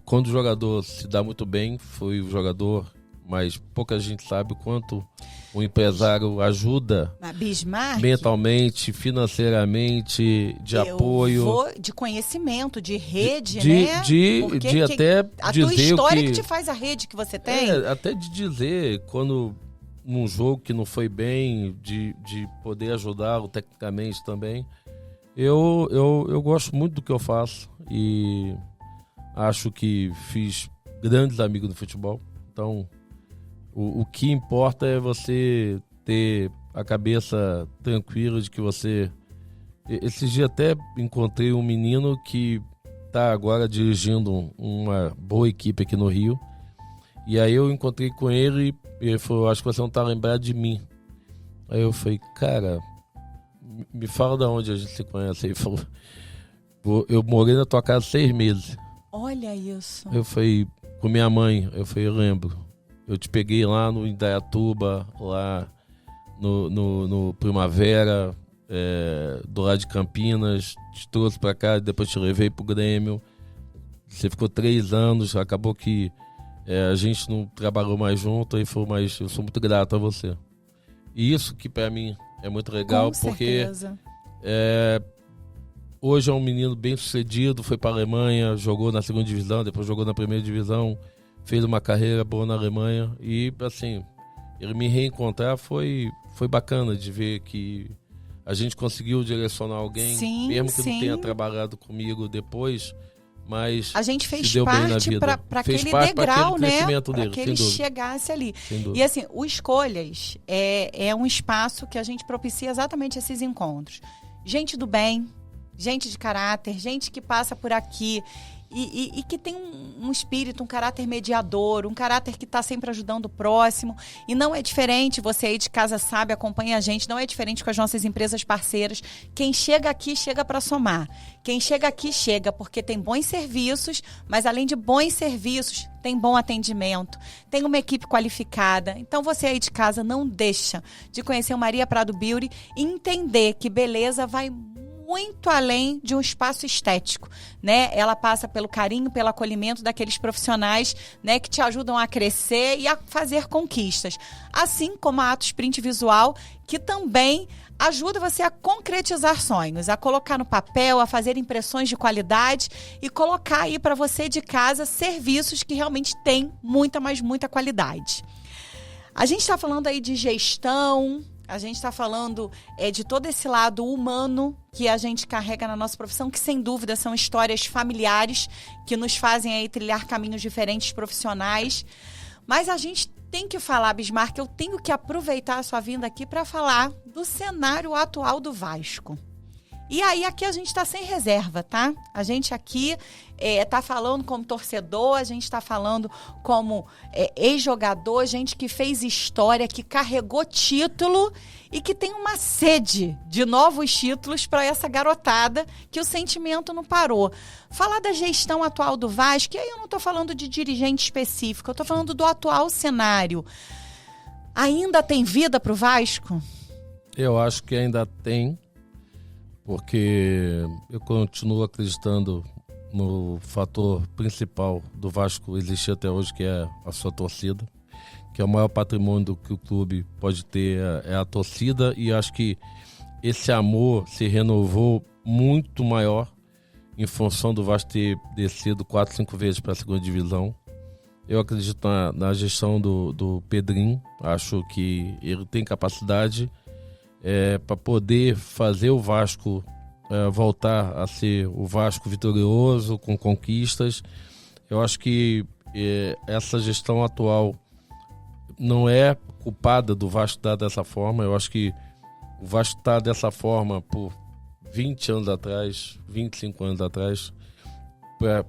Speaker 2: quando o jogador se dá muito bem, foi o jogador, mas pouca gente sabe o quanto o empresário ajuda
Speaker 1: Bismarck,
Speaker 2: mentalmente, financeiramente, de apoio.
Speaker 1: De conhecimento, de rede,
Speaker 2: né?
Speaker 1: Porque
Speaker 2: de até
Speaker 1: a
Speaker 2: dizer
Speaker 1: tua história
Speaker 2: que
Speaker 1: te faz a rede que você tem.
Speaker 2: Até de dizer quando num jogo que não foi bem, de poder ajudá-lo tecnicamente também. Eu gosto muito do que eu faço e acho que fiz grandes amigos no futebol. Então, o que importa é você ter a cabeça tranquila de que você... Esses dias até encontrei um menino que está agora dirigindo uma boa equipe aqui no Rio. E aí eu encontrei com ele e ele falou, acho que você não tá lembrado de mim. Aí eu falei, cara, me fala de onde a gente se conhece. Ele falou, eu morei na tua casa 6 meses.
Speaker 1: Olha isso.
Speaker 2: Eu falei, com minha mãe, eu falei, eu lembro. Eu te peguei lá no Indaiatuba, lá no Primavera, do lado de Campinas, te trouxe pra cá, depois te levei pro Grêmio. Você ficou 3 anos, acabou que a gente não trabalhou mais junto, aí falou, mas eu sou muito grato a você. E isso que pra mim é muito legal,
Speaker 1: com
Speaker 2: porque
Speaker 1: certeza.
Speaker 2: Hoje é um menino bem sucedido, foi pra Alemanha, jogou na 2ª divisão, depois jogou na 1ª divisão, fez uma carreira boa na Alemanha e assim, ele me reencontrar foi bacana de ver que a gente conseguiu direcionar alguém,
Speaker 1: sim,
Speaker 2: mesmo que
Speaker 1: sim.
Speaker 2: não tenha trabalhado comigo depois, mas
Speaker 1: a gente fez
Speaker 2: se deu bem na
Speaker 1: parte
Speaker 2: vida.
Speaker 1: para
Speaker 2: Fez
Speaker 1: aquele
Speaker 2: parte
Speaker 1: degrau,
Speaker 2: pra aquele
Speaker 1: né?
Speaker 2: crescimento
Speaker 1: Para
Speaker 2: dele,
Speaker 1: que ele
Speaker 2: sem dúvida.
Speaker 1: chegasse ali.
Speaker 2: Sem dúvida.
Speaker 1: E assim, o Escolhas é um espaço que a gente propicia exatamente esses encontros. Gente do bem, gente de caráter, gente que passa por aqui e que tem um espírito, um caráter mediador, um caráter que está sempre ajudando o próximo. E não é diferente, você aí de casa sabe, acompanha a gente, não é diferente com as nossas empresas parceiras. Quem chega aqui, chega para somar. Quem chega aqui, chega porque tem bons serviços, mas além de bons serviços, tem bom atendimento, tem uma equipe qualificada. Então você aí de casa não deixa de conhecer o Maria Prado Beauty e entender que beleza vai muito além de um espaço estético, né? Ela passa pelo carinho, pelo acolhimento daqueles profissionais, né, que te ajudam a crescer e a fazer conquistas. Assim como a Atos Print Visual, que também ajuda você a concretizar sonhos, a colocar no papel, a fazer impressões de qualidade e colocar aí para você de casa serviços que realmente têm muita, mas muita qualidade. A gente está falando aí de gestão, a gente está falando de todo esse lado humano que a gente carrega na nossa profissão, que sem dúvida são histórias familiares que nos fazem aí trilhar caminhos diferentes profissionais. Mas a gente tem que falar, Bismarck, eu tenho que aproveitar a sua vinda aqui para falar do cenário atual do Vasco. E aí aqui a gente está sem reserva, tá? A gente aqui está falando como torcedor, a gente está falando como ex-jogador, gente que fez história, que carregou título e que tem uma sede de novos títulos para essa garotada que o sentimento não parou. Falar da gestão atual do Vasco, e aí eu não estou falando de dirigente específico, eu estou falando do atual cenário. Ainda tem vida para o Vasco?
Speaker 2: Eu acho que ainda tem, porque eu continuo acreditando no fator principal do Vasco existir até hoje, que é a sua torcida, que é o maior patrimônio que o clube pode ter, é a torcida, e acho que esse amor se renovou muito maior em função do Vasco ter descido 4, 5 vezes para a 2ª divisão. Eu acredito na gestão do Pedrinho, acho que ele tem capacidade para poder fazer o Vasco voltar a ser o Vasco vitorioso, com conquistas. Eu acho que essa gestão atual não é culpada do Vasco estar dessa forma. Eu acho que o Vasco está dessa forma por 20 anos atrás, 25 anos atrás, para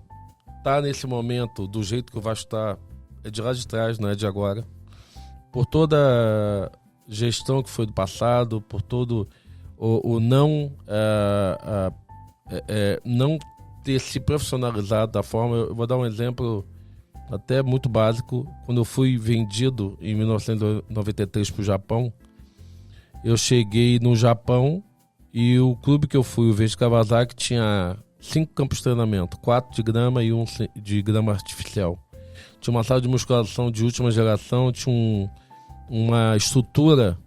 Speaker 2: estar nesse momento do jeito que o Vasco está, é de lá de trás, não é de agora. Por toda a gestão que foi do passado, por todo o não ter se profissionalizado da forma. Eu vou dar um exemplo até muito básico. Quando eu fui vendido em 1993 para o Japão, eu cheguei no Japão e o clube que eu fui, o Verde Kawasaki, tinha 5 campos de treinamento, 4 de grama e 1 de grama artificial. Tinha uma sala de musculação de última geração, tinha uma estrutura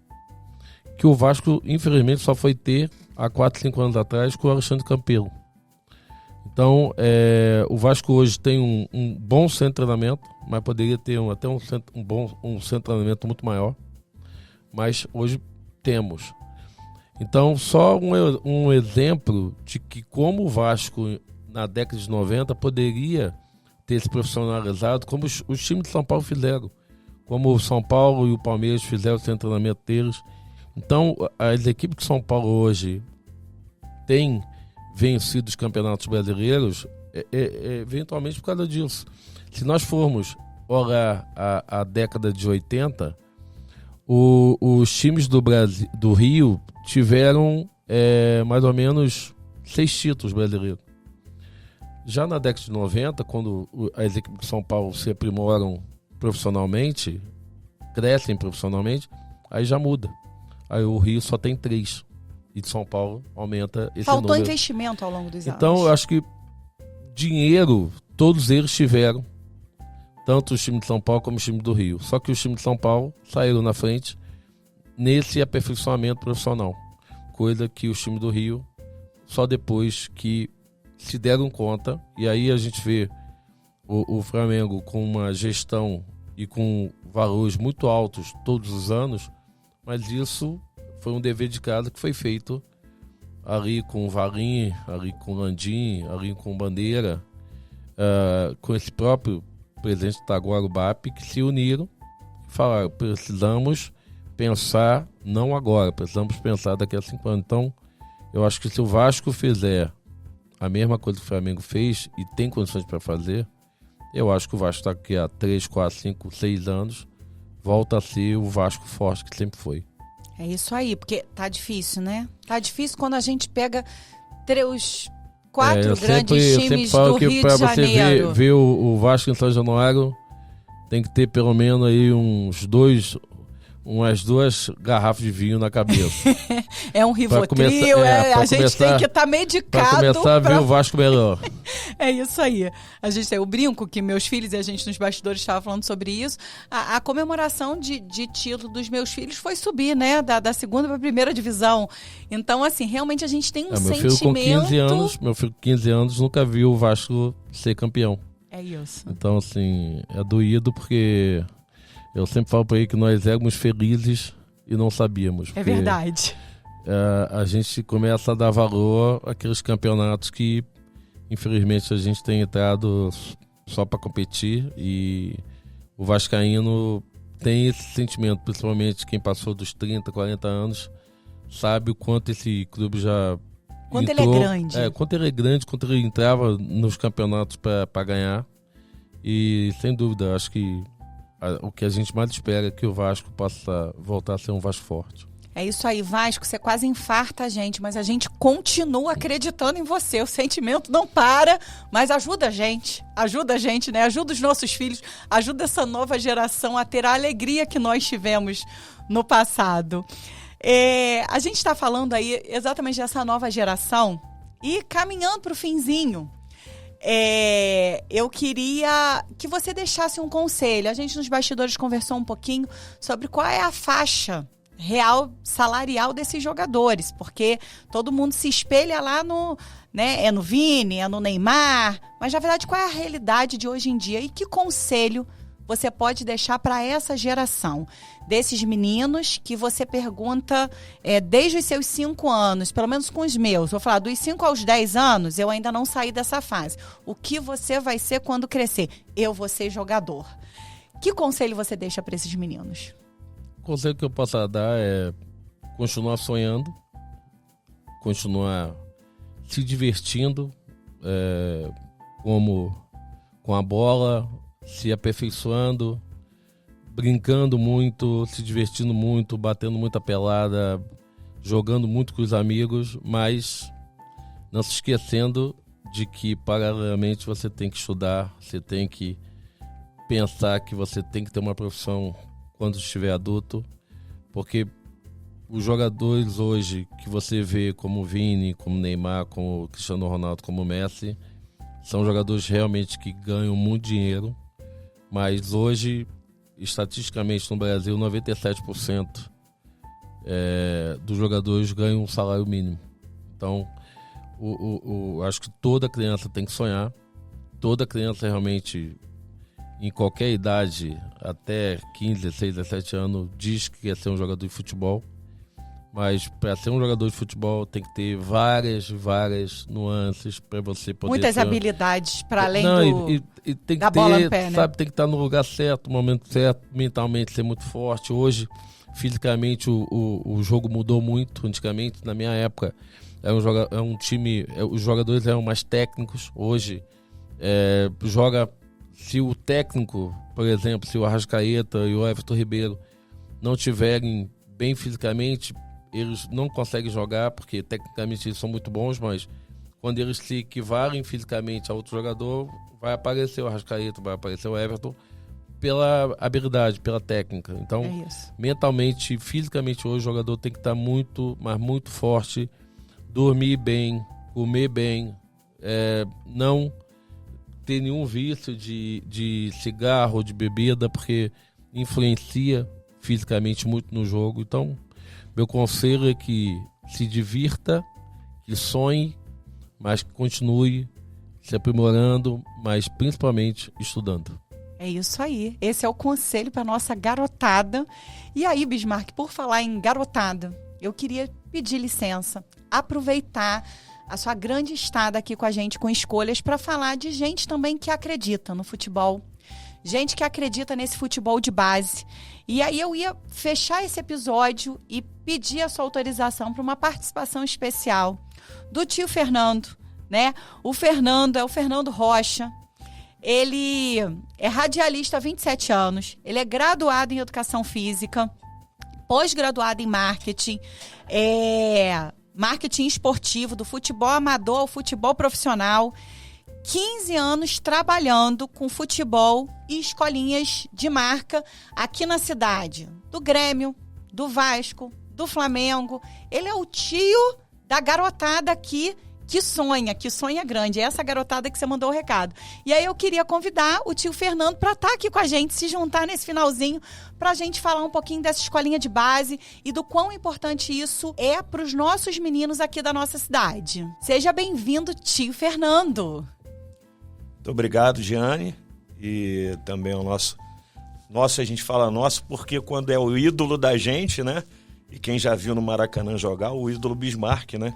Speaker 2: que o Vasco, infelizmente, só foi ter há 4, 5 anos atrás com o Alexandre Campelo. Então, o Vasco hoje tem um bom centro de treinamento, mas poderia ter até um centro de treinamento muito maior. Mas hoje temos. Então, só um exemplo de que como o Vasco, na década de 90, poderia ter se profissionalizado, como os times de São Paulo fizeram. Como o São Paulo e o Palmeiras fizeram o centro de treinamento deles. Então, as equipes de São Paulo hoje têm vencido os campeonatos brasileiros eventualmente por causa disso. Se nós formos olhar a década de 80, os times do Brasil, do Rio tiveram mais ou menos 6 títulos brasileiros. Já na década de 90, quando as equipes de São Paulo se aprimoram profissionalmente, crescem profissionalmente, aí já muda. Aí o Rio só tem 3. E de São Paulo aumenta esse número.
Speaker 1: Faltou investimento ao longo dos anos.
Speaker 2: Então, eu acho que dinheiro, todos eles tiveram. Tanto os times de São Paulo como os times do Rio. Só que os times de São Paulo saíram na frente nesse aperfeiçoamento profissional. Coisa que os times do Rio, só depois que se deram conta. E aí a gente vê o Flamengo com uma gestão e com valores muito altos todos os anos. Mas isso foi um dever de casa que foi feito ali com o Valim, ali com o Landim, ali com o Bandeira, com esse próprio presidente da Guarubap, que se uniram e falaram: precisamos pensar, não agora, precisamos pensar daqui a 5 anos. Então, eu acho que se o Vasco fizer a mesma coisa que o Flamengo fez e tem condições para fazer, eu acho que o Vasco daqui a 3, 4, 5, 6 anos volta a ser o Vasco forte que sempre foi.
Speaker 1: É isso aí, porque tá difícil, né? Tá difícil quando a gente pega os 4 grandes times do Rio de Janeiro. Para
Speaker 2: você ver o Vasco em São Januário, tem que ter pelo menos aí umas 2 garrafas de vinho na cabeça.
Speaker 1: É um Rivotril, a gente tem que estar medicado.
Speaker 2: Para começar a ver o Vasco melhor.
Speaker 1: É isso aí. A gente tem o brinco que meus filhos e a gente nos bastidores estava falando sobre isso. A comemoração de título dos meus filhos foi subir, né? Da segunda para a primeira divisão. Então, assim, realmente a gente tem um sentimento...
Speaker 2: Meu filho com 15 anos nunca viu o Vasco ser campeão.
Speaker 1: É isso.
Speaker 2: Então, assim, é doído porque... Eu sempre falo para ele que nós éramos felizes e não sabíamos.
Speaker 1: É verdade.
Speaker 2: A gente começa a dar valor àqueles campeonatos que, infelizmente, a gente tem entrado só para competir. E o vascaíno tem esse sentimento, principalmente quem passou dos 30, 40 anos, sabe o quanto esse clube já
Speaker 1: Quanto ele é grande.
Speaker 2: Quanto ele é grande, quanto ele entrava nos campeonatos para ganhar. E, sem dúvida, acho que o que a gente mais espera é que o Vasco possa voltar a ser um Vasco forte.
Speaker 1: É isso aí, Vasco, você quase infarta a gente, mas a gente continua acreditando em você. O sentimento não para, mas ajuda a gente, né? Ajuda os nossos filhos, ajuda essa nova geração a ter a alegria que nós tivemos no passado. A gente está falando aí exatamente dessa nova geração e caminhando para o finzinho. Eu queria que você deixasse um conselho. A gente nos bastidores conversou um pouquinho sobre qual é a faixa real salarial desses jogadores, porque todo mundo se espelha lá no Vini, no Neymar, mas na verdade qual é a realidade de hoje em dia e que conselho você pode deixar para essa geração desses meninos que você pergunta desde os seus 5 anos, pelo menos com os meus, vou falar dos 5 aos 10 anos, eu ainda não saí dessa fase. O que você vai ser quando crescer? Eu vou ser jogador. Que conselho você deixa para esses meninos?
Speaker 2: O conselho que eu posso dar é continuar sonhando, continuar se divertindo com a bola, se aperfeiçoando, brincando muito, se divertindo muito, batendo muita pelada, jogando muito com os amigos, mas não se esquecendo de que paralelamente você tem que estudar, você tem que pensar que você tem que ter uma profissão quando estiver adulto, porque os jogadores hoje que você vê como Vini, como Neymar, como Cristiano Ronaldo, como Messi, são jogadores realmente que ganham muito dinheiro, mas hoje, estatisticamente no Brasil, 97% dos jogadores ganham um salário mínimo. Então, acho que toda criança tem que sonhar, toda criança realmente, em qualquer idade, até 15, 16, 17 anos, diz que quer ser um jogador de futebol. Mas para ser um jogador de futebol tem que ter várias nuances para você poder...
Speaker 1: Muitas habilidades para além
Speaker 2: e tem
Speaker 1: da
Speaker 2: que
Speaker 1: bola
Speaker 2: ter,
Speaker 1: no pé, né?
Speaker 2: sabe, tem que estar no lugar certo, no momento certo, mentalmente ser muito forte. Hoje, fisicamente, o jogo mudou muito. Antigamente, na minha época, é um time... os jogadores eram mais técnicos. Hoje, se o técnico, por exemplo, se o Arrascaeta e o Everton Ribeiro não tiverem bem fisicamente, eles não conseguem jogar, porque tecnicamente eles são muito bons, mas quando eles se equivalem fisicamente a outro jogador, vai aparecer o Arrascaeta, vai aparecer o Everton, pela habilidade, pela técnica. Então, mentalmente, fisicamente, hoje o jogador tem que estar muito, mas muito forte, dormir bem, comer bem, não ter nenhum vício de cigarro, de bebida, porque influencia fisicamente muito no jogo. Então, meu conselho é que se divirta, que sonhe, mas que continue se aprimorando, mas principalmente estudando.
Speaker 1: É isso aí. Esse é o conselho para nossa garotada. E aí, Bismarck, por falar em garotada, eu queria pedir licença, aproveitar a sua grande estada aqui com a gente, com escolhas, para falar de gente também que acredita no futebol. Gente que acredita nesse futebol de base. E aí eu ia fechar esse episódio e pedir a sua autorização para uma participação especial do tio Fernando, né? O Fernando é o Fernando Rocha. Ele é radialista há 27 anos. Ele é graduado em Educação Física, pós-graduado em Marketing, Marketing esportivo, do futebol amador ao futebol profissional. 15 anos trabalhando com futebol e escolinhas de marca aqui na cidade. Do Grêmio, do Vasco, do Flamengo. Ele é o tio da garotada aqui que sonha grande. É essa garotada que você mandou o recado. E aí eu queria convidar o tio Fernando para estar aqui com a gente, se juntar nesse finalzinho, para a gente falar um pouquinho dessa escolinha de base e do quão importante isso é para os nossos meninos aqui da nossa cidade. Seja bem-vindo, tio Fernando.
Speaker 3: Muito obrigado, Giane, e também o nosso, a gente fala nosso porque quando é o ídolo da gente, né, e quem já viu no Maracanã jogar, o ídolo Bismarck, né,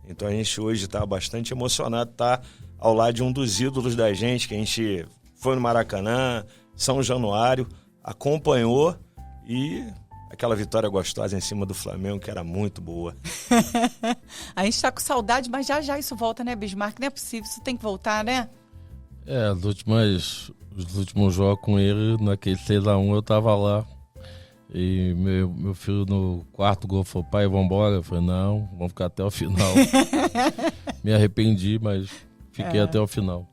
Speaker 3: então a gente hoje está bastante emocionado, tá ao lado de um dos ídolos da gente, que a gente foi no Maracanã, São Januário, acompanhou e aquela vitória gostosa em cima do Flamengo, que era muito boa.
Speaker 1: A gente está com saudade, mas já isso volta, né, Bismarck? Não é possível, isso tem que voltar, né?
Speaker 2: Os últimos jogos com ele, naquele 6-1, eu tava lá. E meu filho no quarto gol falou: pai, vambora. Eu falei: não, vamos ficar até o final. Me arrependi, mas fiquei até o final.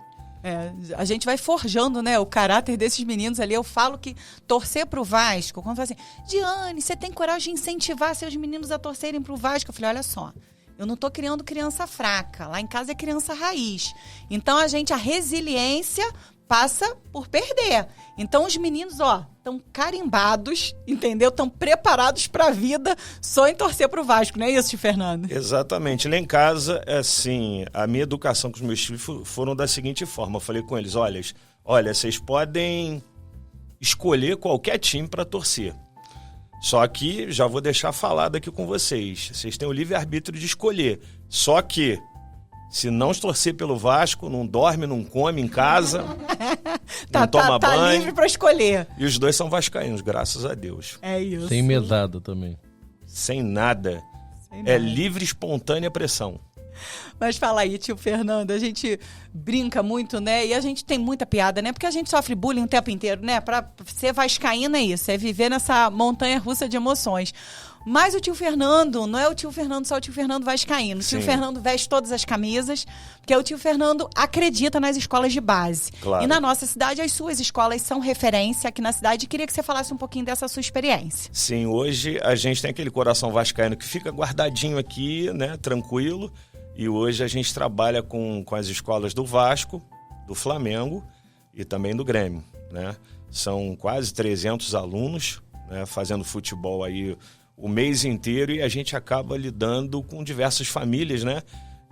Speaker 1: A gente vai forjando, né, o caráter desses meninos ali. Eu falo que torcer pro Vasco, quando fala assim, Giane, você tem coragem de incentivar seus meninos a torcerem pro Vasco? Eu falei: olha só, eu não tô criando criança fraca. Lá em casa é criança raiz. Então, a resiliência passa por perder. Então, os meninos, estão carimbados, entendeu? Estão preparados para a vida só em torcer pro Vasco, não é isso, tio Fernando?
Speaker 3: Exatamente. Lá em casa, assim, a minha educação com os meus filhos foram da seguinte forma. Eu falei com eles: olha, vocês podem escolher qualquer time para torcer. Só que, já vou deixar falado aqui com vocês, vocês têm o livre-arbítrio de escolher. Só que, se não torcer pelo Vasco, não dorme, não come em casa, não toma banho.
Speaker 1: Tá livre para escolher.
Speaker 3: E os dois são vascaínos, graças a Deus.
Speaker 1: É isso.
Speaker 2: Sem mesada também.
Speaker 3: Sem nada. É livre, espontânea pressão.
Speaker 1: Mas fala aí, tio Fernando, a gente brinca muito, né? E a gente tem muita piada, né? Porque a gente sofre bullying o tempo inteiro, né? Pra ser vascaína é isso, é viver nessa montanha russa de emoções. Mas o tio Fernando, não é o tio Fernando só o tio Fernando vascaíno. O tio Fernando veste todas as camisas, porque o tio Fernando acredita nas escolas de base.
Speaker 3: Claro.
Speaker 1: E na nossa cidade, as suas escolas são referência aqui na cidade. Queria que você falasse um pouquinho dessa sua experiência.
Speaker 3: Sim, hoje a gente tem aquele coração vascaíno que fica guardadinho aqui, né, tranquilo. E hoje a gente trabalha com as escolas do Vasco, do Flamengo e também do Grêmio, né? São quase 300 alunos, né, fazendo futebol aí o mês inteiro e a gente acaba lidando com diversas famílias, né?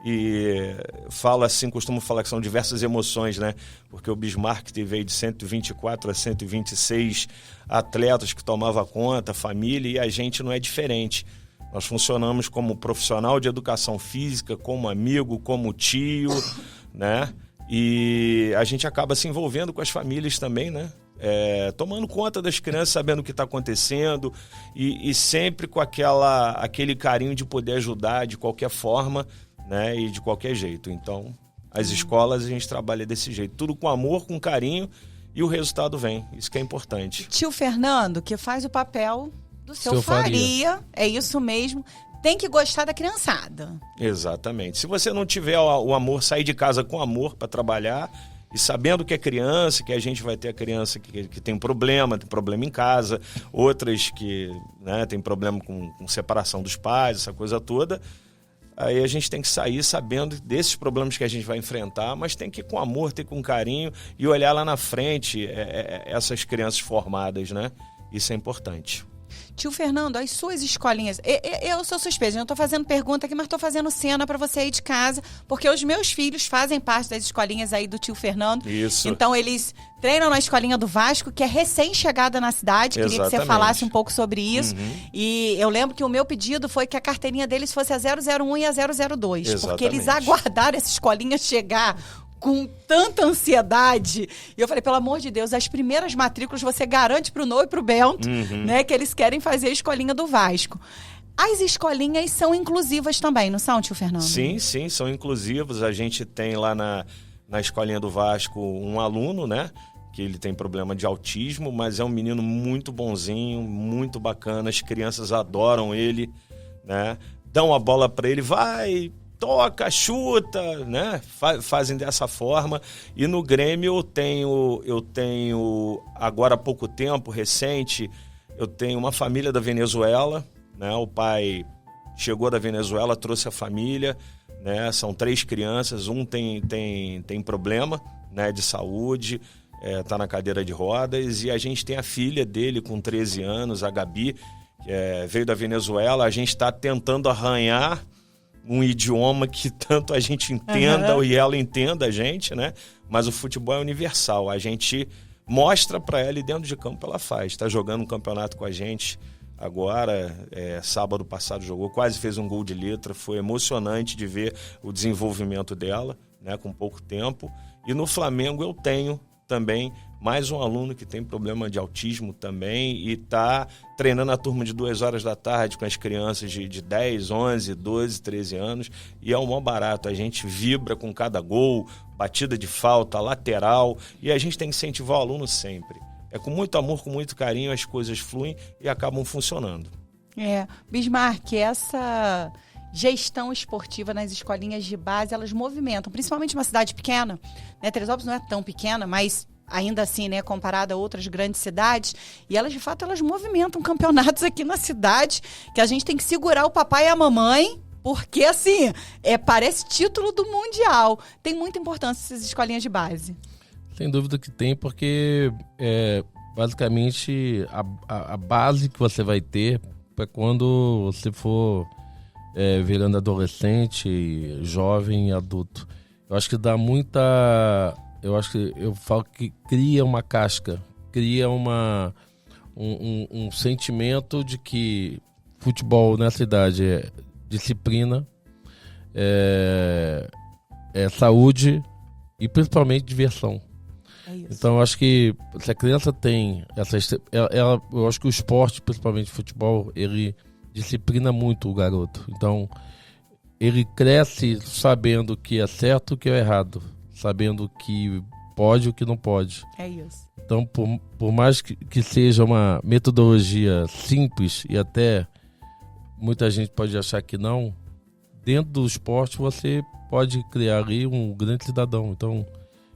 Speaker 3: E fala assim, costumo falar que são diversas emoções, né? Porque o Bismarck teve aí de 124 a 126 atletas que tomava conta, família, e a gente não é diferente. Nós funcionamos como profissional de educação física, como amigo, como tio, né? E a gente acaba se envolvendo com as famílias também, né? Tomando conta das crianças, sabendo o que está acontecendo e sempre com aquele carinho de poder ajudar de qualquer forma, né? E de qualquer jeito. Então, as escolas a gente trabalha desse jeito. Tudo com amor, com carinho e o resultado vem. Isso que é importante.
Speaker 1: Tio Fernando, que faz o papel do seu Faria. É isso mesmo. Tem que gostar da criançada.
Speaker 3: Exatamente. Se você não tiver o amor, sair de casa com amor para trabalhar e sabendo que é criança, que a gente vai ter a criança que tem problema em casa, outras que, né, tem problema com separação dos pais, essa coisa toda, aí a gente tem que sair sabendo desses problemas que a gente vai enfrentar, mas tem que ir com amor, ter com carinho e olhar lá na frente essas crianças formadas, né? Isso é importante.
Speaker 1: Tio Fernando, as suas escolinhas... Eu sou suspeita, não estou fazendo pergunta aqui, mas estou fazendo cena para você aí de casa, porque os meus filhos fazem parte das escolinhas aí do tio Fernando.
Speaker 3: Isso.
Speaker 1: Então, eles treinam na escolinha do Vasco, que é recém-chegada na cidade. Queria
Speaker 3: Exatamente.
Speaker 1: que você falasse um pouco sobre isso.
Speaker 3: Uhum.
Speaker 1: E eu lembro que o meu pedido foi que a carteirinha deles fosse a 001 e a 002.
Speaker 3: Exatamente.
Speaker 1: Porque eles aguardaram essa escolinha chegar com tanta ansiedade. E eu falei, pelo amor de Deus, as primeiras matrículas você garante pro Noah e pro Bento, né? Que eles querem fazer a escolinha do Vasco. As escolinhas são inclusivas também, não são, tio Fernando?
Speaker 3: Sim, são inclusivas. A gente tem lá na escolinha do Vasco um aluno, né? Que ele tem problema de autismo, mas é um menino muito bonzinho, muito bacana. As crianças adoram ele, né? Dão a bola para ele, vai... toca, chuta, né? Fazem dessa forma. E no Grêmio eu tenho agora há pouco tempo, recente, eu tenho uma família da Venezuela, né? O pai chegou da Venezuela, trouxe a família, né? São 3 crianças, um tem problema, né, de saúde, tá na cadeira de rodas, e a gente tem a filha dele com 13 anos, a Gabi, que veio da Venezuela. A gente está tentando arranhar um idioma que tanto a gente entenda e ela entenda a gente, né? Mas o futebol é universal. A gente mostra para ela e dentro de campo ela faz. Está jogando um campeonato com a gente agora, sábado passado jogou, quase fez um gol de letra. Foi emocionante de ver o desenvolvimento dela, né? Com pouco tempo. E no Flamengo eu tenho também mais um aluno que tem problema de autismo também e está treinando a turma de 2 horas da tarde com as crianças de 10, 11, 12, 13 anos. E é um maior barato. A gente vibra com cada gol, batida de falta, lateral. E a gente tem que incentivar o aluno sempre. É com muito amor, com muito carinho, as coisas fluem e acabam funcionando.
Speaker 1: Bismarck, essa gestão esportiva nas escolinhas de base, elas movimentam, principalmente uma cidade pequena, né? Teresópolis não é tão pequena, mas ainda assim, né, comparada a outras grandes cidades, e elas, de fato, elas movimentam campeonatos aqui na cidade, que a gente tem que segurar o papai e a mamãe, porque, assim, parece título do Mundial. Tem muita importância essas escolinhas de base.
Speaker 2: Sem dúvida que tem, porque basicamente a base que você vai ter para quando você for virando adolescente, jovem e adulto. Eu acho que dá muita... eu falo que cria uma casca, cria um sentimento de que futebol nessa idade é disciplina, é saúde e principalmente diversão. Então eu acho que se a criança tem eu acho que o esporte, principalmente o futebol, ele disciplina muito o garoto. Então ele cresce sabendo o que é certo e o que é errado, sabendo o que pode e o que não pode.
Speaker 1: É isso.
Speaker 2: Então, por mais que seja uma metodologia simples e até muita gente pode achar que não, dentro do esporte você pode criar ali um grande cidadão. Então,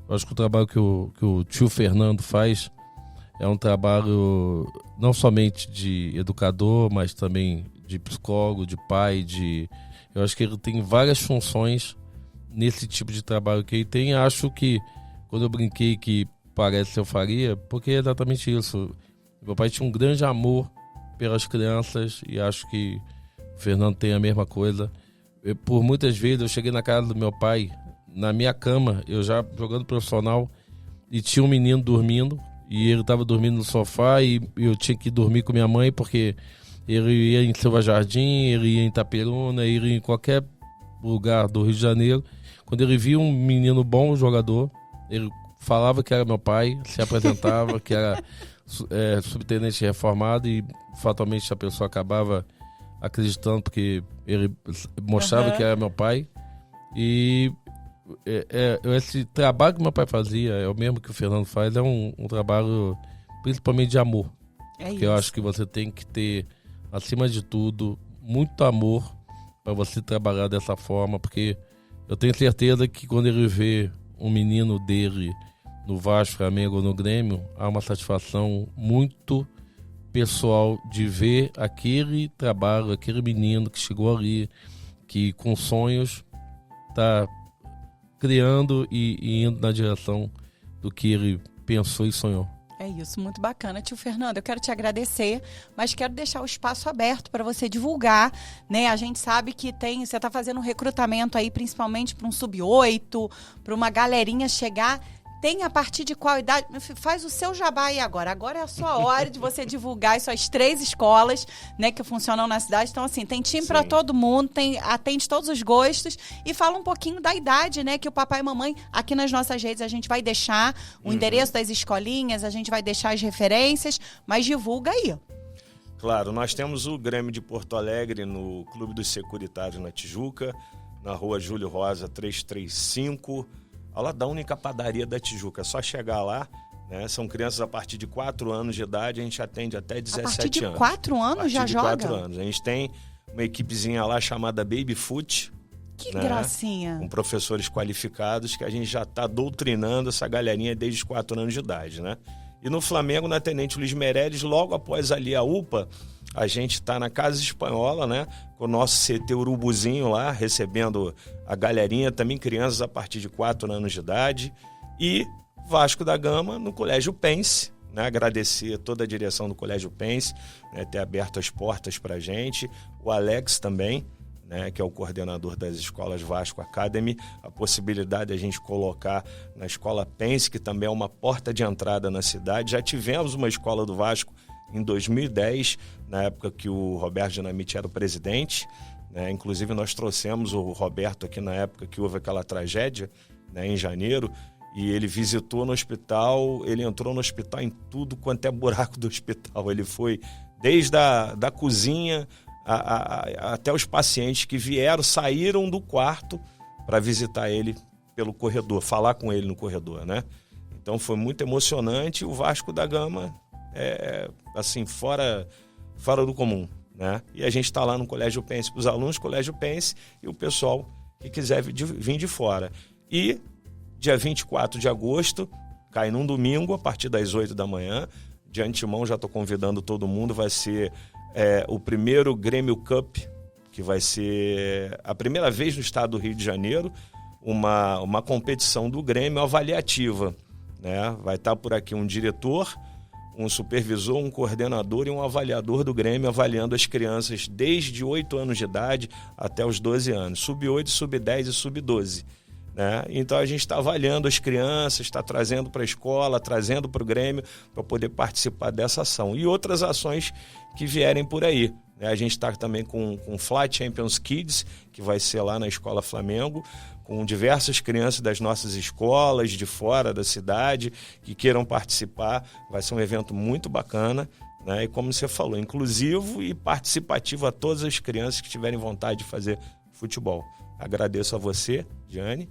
Speaker 2: eu acho que o trabalho que o tio Fernando faz é um trabalho não somente de educador, mas também de psicólogo, de pai, eu acho que ele tem várias funções nesse tipo de trabalho que ele tem. Acho que, quando eu brinquei que parece eu faria, porque é exatamente isso. Meu pai tinha um grande amor pelas crianças e acho que o Fernando tem a mesma coisa. Por muitas vezes eu cheguei na casa do meu pai, na minha cama, eu já jogando profissional, e tinha um menino dormindo, e ele estava dormindo no sofá, e eu tinha que dormir com minha mãe, porque ele ia em Silva Jardim, ele ia em Itaperuna, ele ia em qualquer lugar do Rio de Janeiro. Quando ele via um menino bom jogador, ele falava que era meu pai, se apresentava, que era subtenente reformado, e fatalmente a pessoa acabava acreditando, porque ele mostrava que era meu pai. E esse trabalho que meu pai fazia é o mesmo que o Fernando faz, é um trabalho principalmente de amor. Que eu acho que você tem que ter, acima de tudo, muito amor para você trabalhar dessa forma, porque eu tenho certeza que quando ele vê um menino dele no Vasco, Flamengo ou no Grêmio, há uma satisfação muito pessoal de ver aquele trabalho, aquele menino que chegou ali, que com sonhos está criando e indo na direção do que ele pensou e sonhou.
Speaker 1: É isso, muito bacana. Tio Fernando, eu quero te agradecer, mas quero deixar o espaço aberto para você divulgar, né? A gente sabe que você está fazendo um recrutamento aí, principalmente para um sub-8, para uma galerinha chegar. Tem a partir de qual idade? Faz o seu jabá aí agora. Agora é a sua hora de você divulgar as suas 3 escolas, né, que funcionam na cidade. Então, assim, tem time para todo mundo, atende todos os gostos. E fala um pouquinho da idade, né, que o papai e mamãe, aqui nas nossas redes, a gente vai deixar o endereço das escolinhas, a gente vai deixar as referências, mas divulga aí.
Speaker 3: Claro, nós temos o Grêmio de Porto Alegre no Clube dos Securitários na Tijuca, na rua Júlio Rosa 335, ao lado da única padaria da Tijuca. É só chegar lá, né? São crianças a partir de 4 anos de idade, a gente atende até 17 anos.
Speaker 1: A partir de 4 anos já joga? A partir de 4
Speaker 3: anos. A gente tem uma equipezinha lá chamada Baby Foot.
Speaker 1: Que gracinha.
Speaker 3: Com professores qualificados que a gente já está doutrinando essa galerinha desde os 4 anos de idade, né? E no Flamengo, na Tenente Luiz Meireles, logo após ali a UPA, a gente está na Casa Espanhola, né? Com o nosso CT Urubuzinho lá, recebendo a galerinha, também crianças a partir de 4 anos de idade. E Vasco da Gama no Colégio Pense, né? Agradecer toda a direção do Colégio Pense, né? Ter aberto as portas para a gente. O Alex também, né? Que é o coordenador das escolas Vasco Academy, a possibilidade de a gente colocar na Escola Pense, que também é uma porta de entrada na cidade. Já tivemos uma escola do Vasco em 2010, na época que o Roberto Dinamite era o presidente, né? Inclusive nós trouxemos o Roberto aqui na época que houve aquela tragédia, né? Em janeiro, e ele visitou no hospital, ele entrou no hospital em tudo quanto é buraco do hospital. Ele foi desde da cozinha até os pacientes que saíram do quarto para visitar ele pelo corredor, falar com ele no corredor, né? Então foi muito emocionante. O Vasco da Gama assim, fora do comum, né? E a gente está lá no Colégio Pense, os alunos do Colégio Pense e o pessoal que quiser vir de fora. E dia 24 de agosto, cai num domingo, a partir das 8 da manhã, de antemão já estou convidando todo mundo, vai ser o primeiro Grêmio Cup, que vai ser a primeira vez no estado do Rio de Janeiro, uma competição do Grêmio avaliativa, né? Vai estar por aqui um diretor, um supervisor, um coordenador e um avaliador do Grêmio avaliando as crianças desde 8 anos de idade até os 12 anos, sub-8, sub-10 e sub-12. Né? Então a gente está avaliando as crianças, está trazendo para a escola, trazendo para o Grêmio para poder participar dessa ação. E outras ações que vierem por aí. Né? A gente está também com o Fly Champions Kids, que vai ser lá na Escola Flamengo, com diversas crianças das nossas escolas, de fora da cidade, que queiram participar. Vai ser um evento muito bacana, né? E como você falou, inclusivo e participativo a todas as crianças que tiverem vontade de fazer futebol. Agradeço a você, Giane,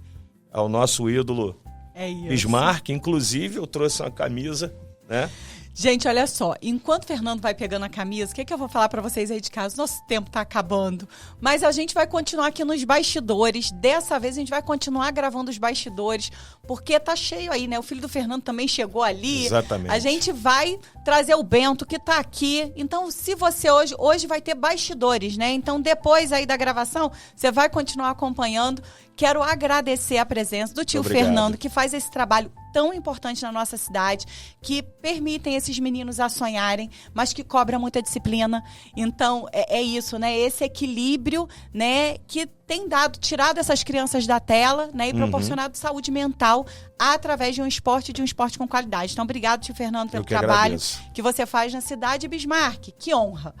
Speaker 3: ao nosso ídolo
Speaker 1: isso.
Speaker 3: Bismarck. Inclusive, eu trouxe uma camisa, né?
Speaker 1: Gente, olha só, enquanto o Fernando vai pegando a camisa, o que eu vou falar pra vocês aí de casa? Nosso tempo tá acabando, mas a gente vai continuar aqui nos bastidores. Dessa vez a gente vai continuar gravando os bastidores, porque tá cheio aí, né? O filho do Fernando também chegou ali.
Speaker 3: Exatamente.
Speaker 1: A gente vai trazer o Bento, que tá aqui. Então, se você hoje vai ter bastidores, né? Então, depois aí da gravação, você vai continuar acompanhando. Quero agradecer a presença do tio Fernando, que faz esse trabalho tão importante na nossa cidade, que permitem esses meninos a sonharem, mas que cobra muita disciplina. Então, é isso, né? Esse equilíbrio, né? Que tem tirado essas crianças da tela, né? E proporcionado saúde mental através de um esporte com qualidade. Então, obrigado, tio Fernando, pelo trabalho que você faz na cidade. Bismarck, que honra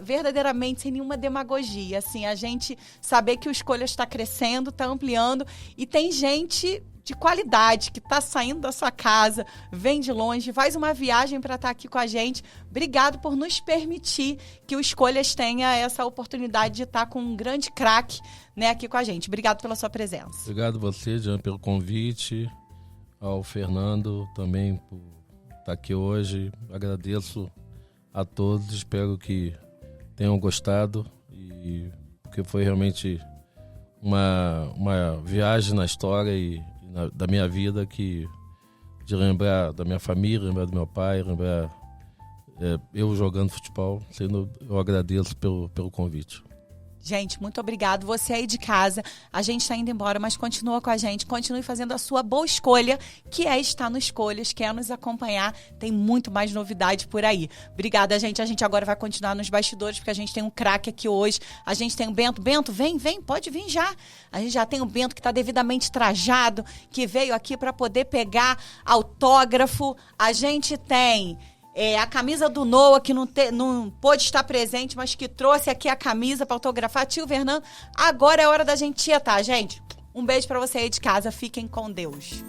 Speaker 1: verdadeiramente, sem nenhuma demagogia. Assim, a gente saber que o Escolhas está crescendo, está ampliando, e tem gente de qualidade, que está saindo da sua casa, vem de longe, faz uma viagem para estar aqui com a gente. Obrigado por nos permitir que o Escolhas tenha essa oportunidade de estar com um grande craque, né, aqui com a gente. Obrigado pela sua presença.
Speaker 2: Obrigado a você, Jean, pelo convite, ao Fernando também por estar aqui hoje. Agradeço a todos, espero que tenham gostado, porque foi realmente uma viagem na história da minha vida, de lembrar da minha família, lembrar do meu pai, lembrar eu jogando futebol. Eu agradeço pelo convite.
Speaker 1: Gente, muito obrigado. Você aí de casa, a gente está indo embora, mas continua com a gente, continue fazendo a sua boa escolha, que é estar no Escolhas, que é nos acompanhar. Tem muito mais novidade por aí. Obrigada, gente. A gente agora vai continuar nos bastidores, porque a gente tem um craque aqui hoje. A gente tem o Bento. Bento, vem, pode vir já. A gente já tem o Bento, que está devidamente trajado, que veio aqui para poder pegar autógrafo. A gente tem a camisa do Noah, que não pôde estar presente, mas que trouxe aqui a camisa para autografar. Tio Fernando, agora é hora da gente ir, tá, gente? Um beijo para você aí de casa. Fiquem com Deus.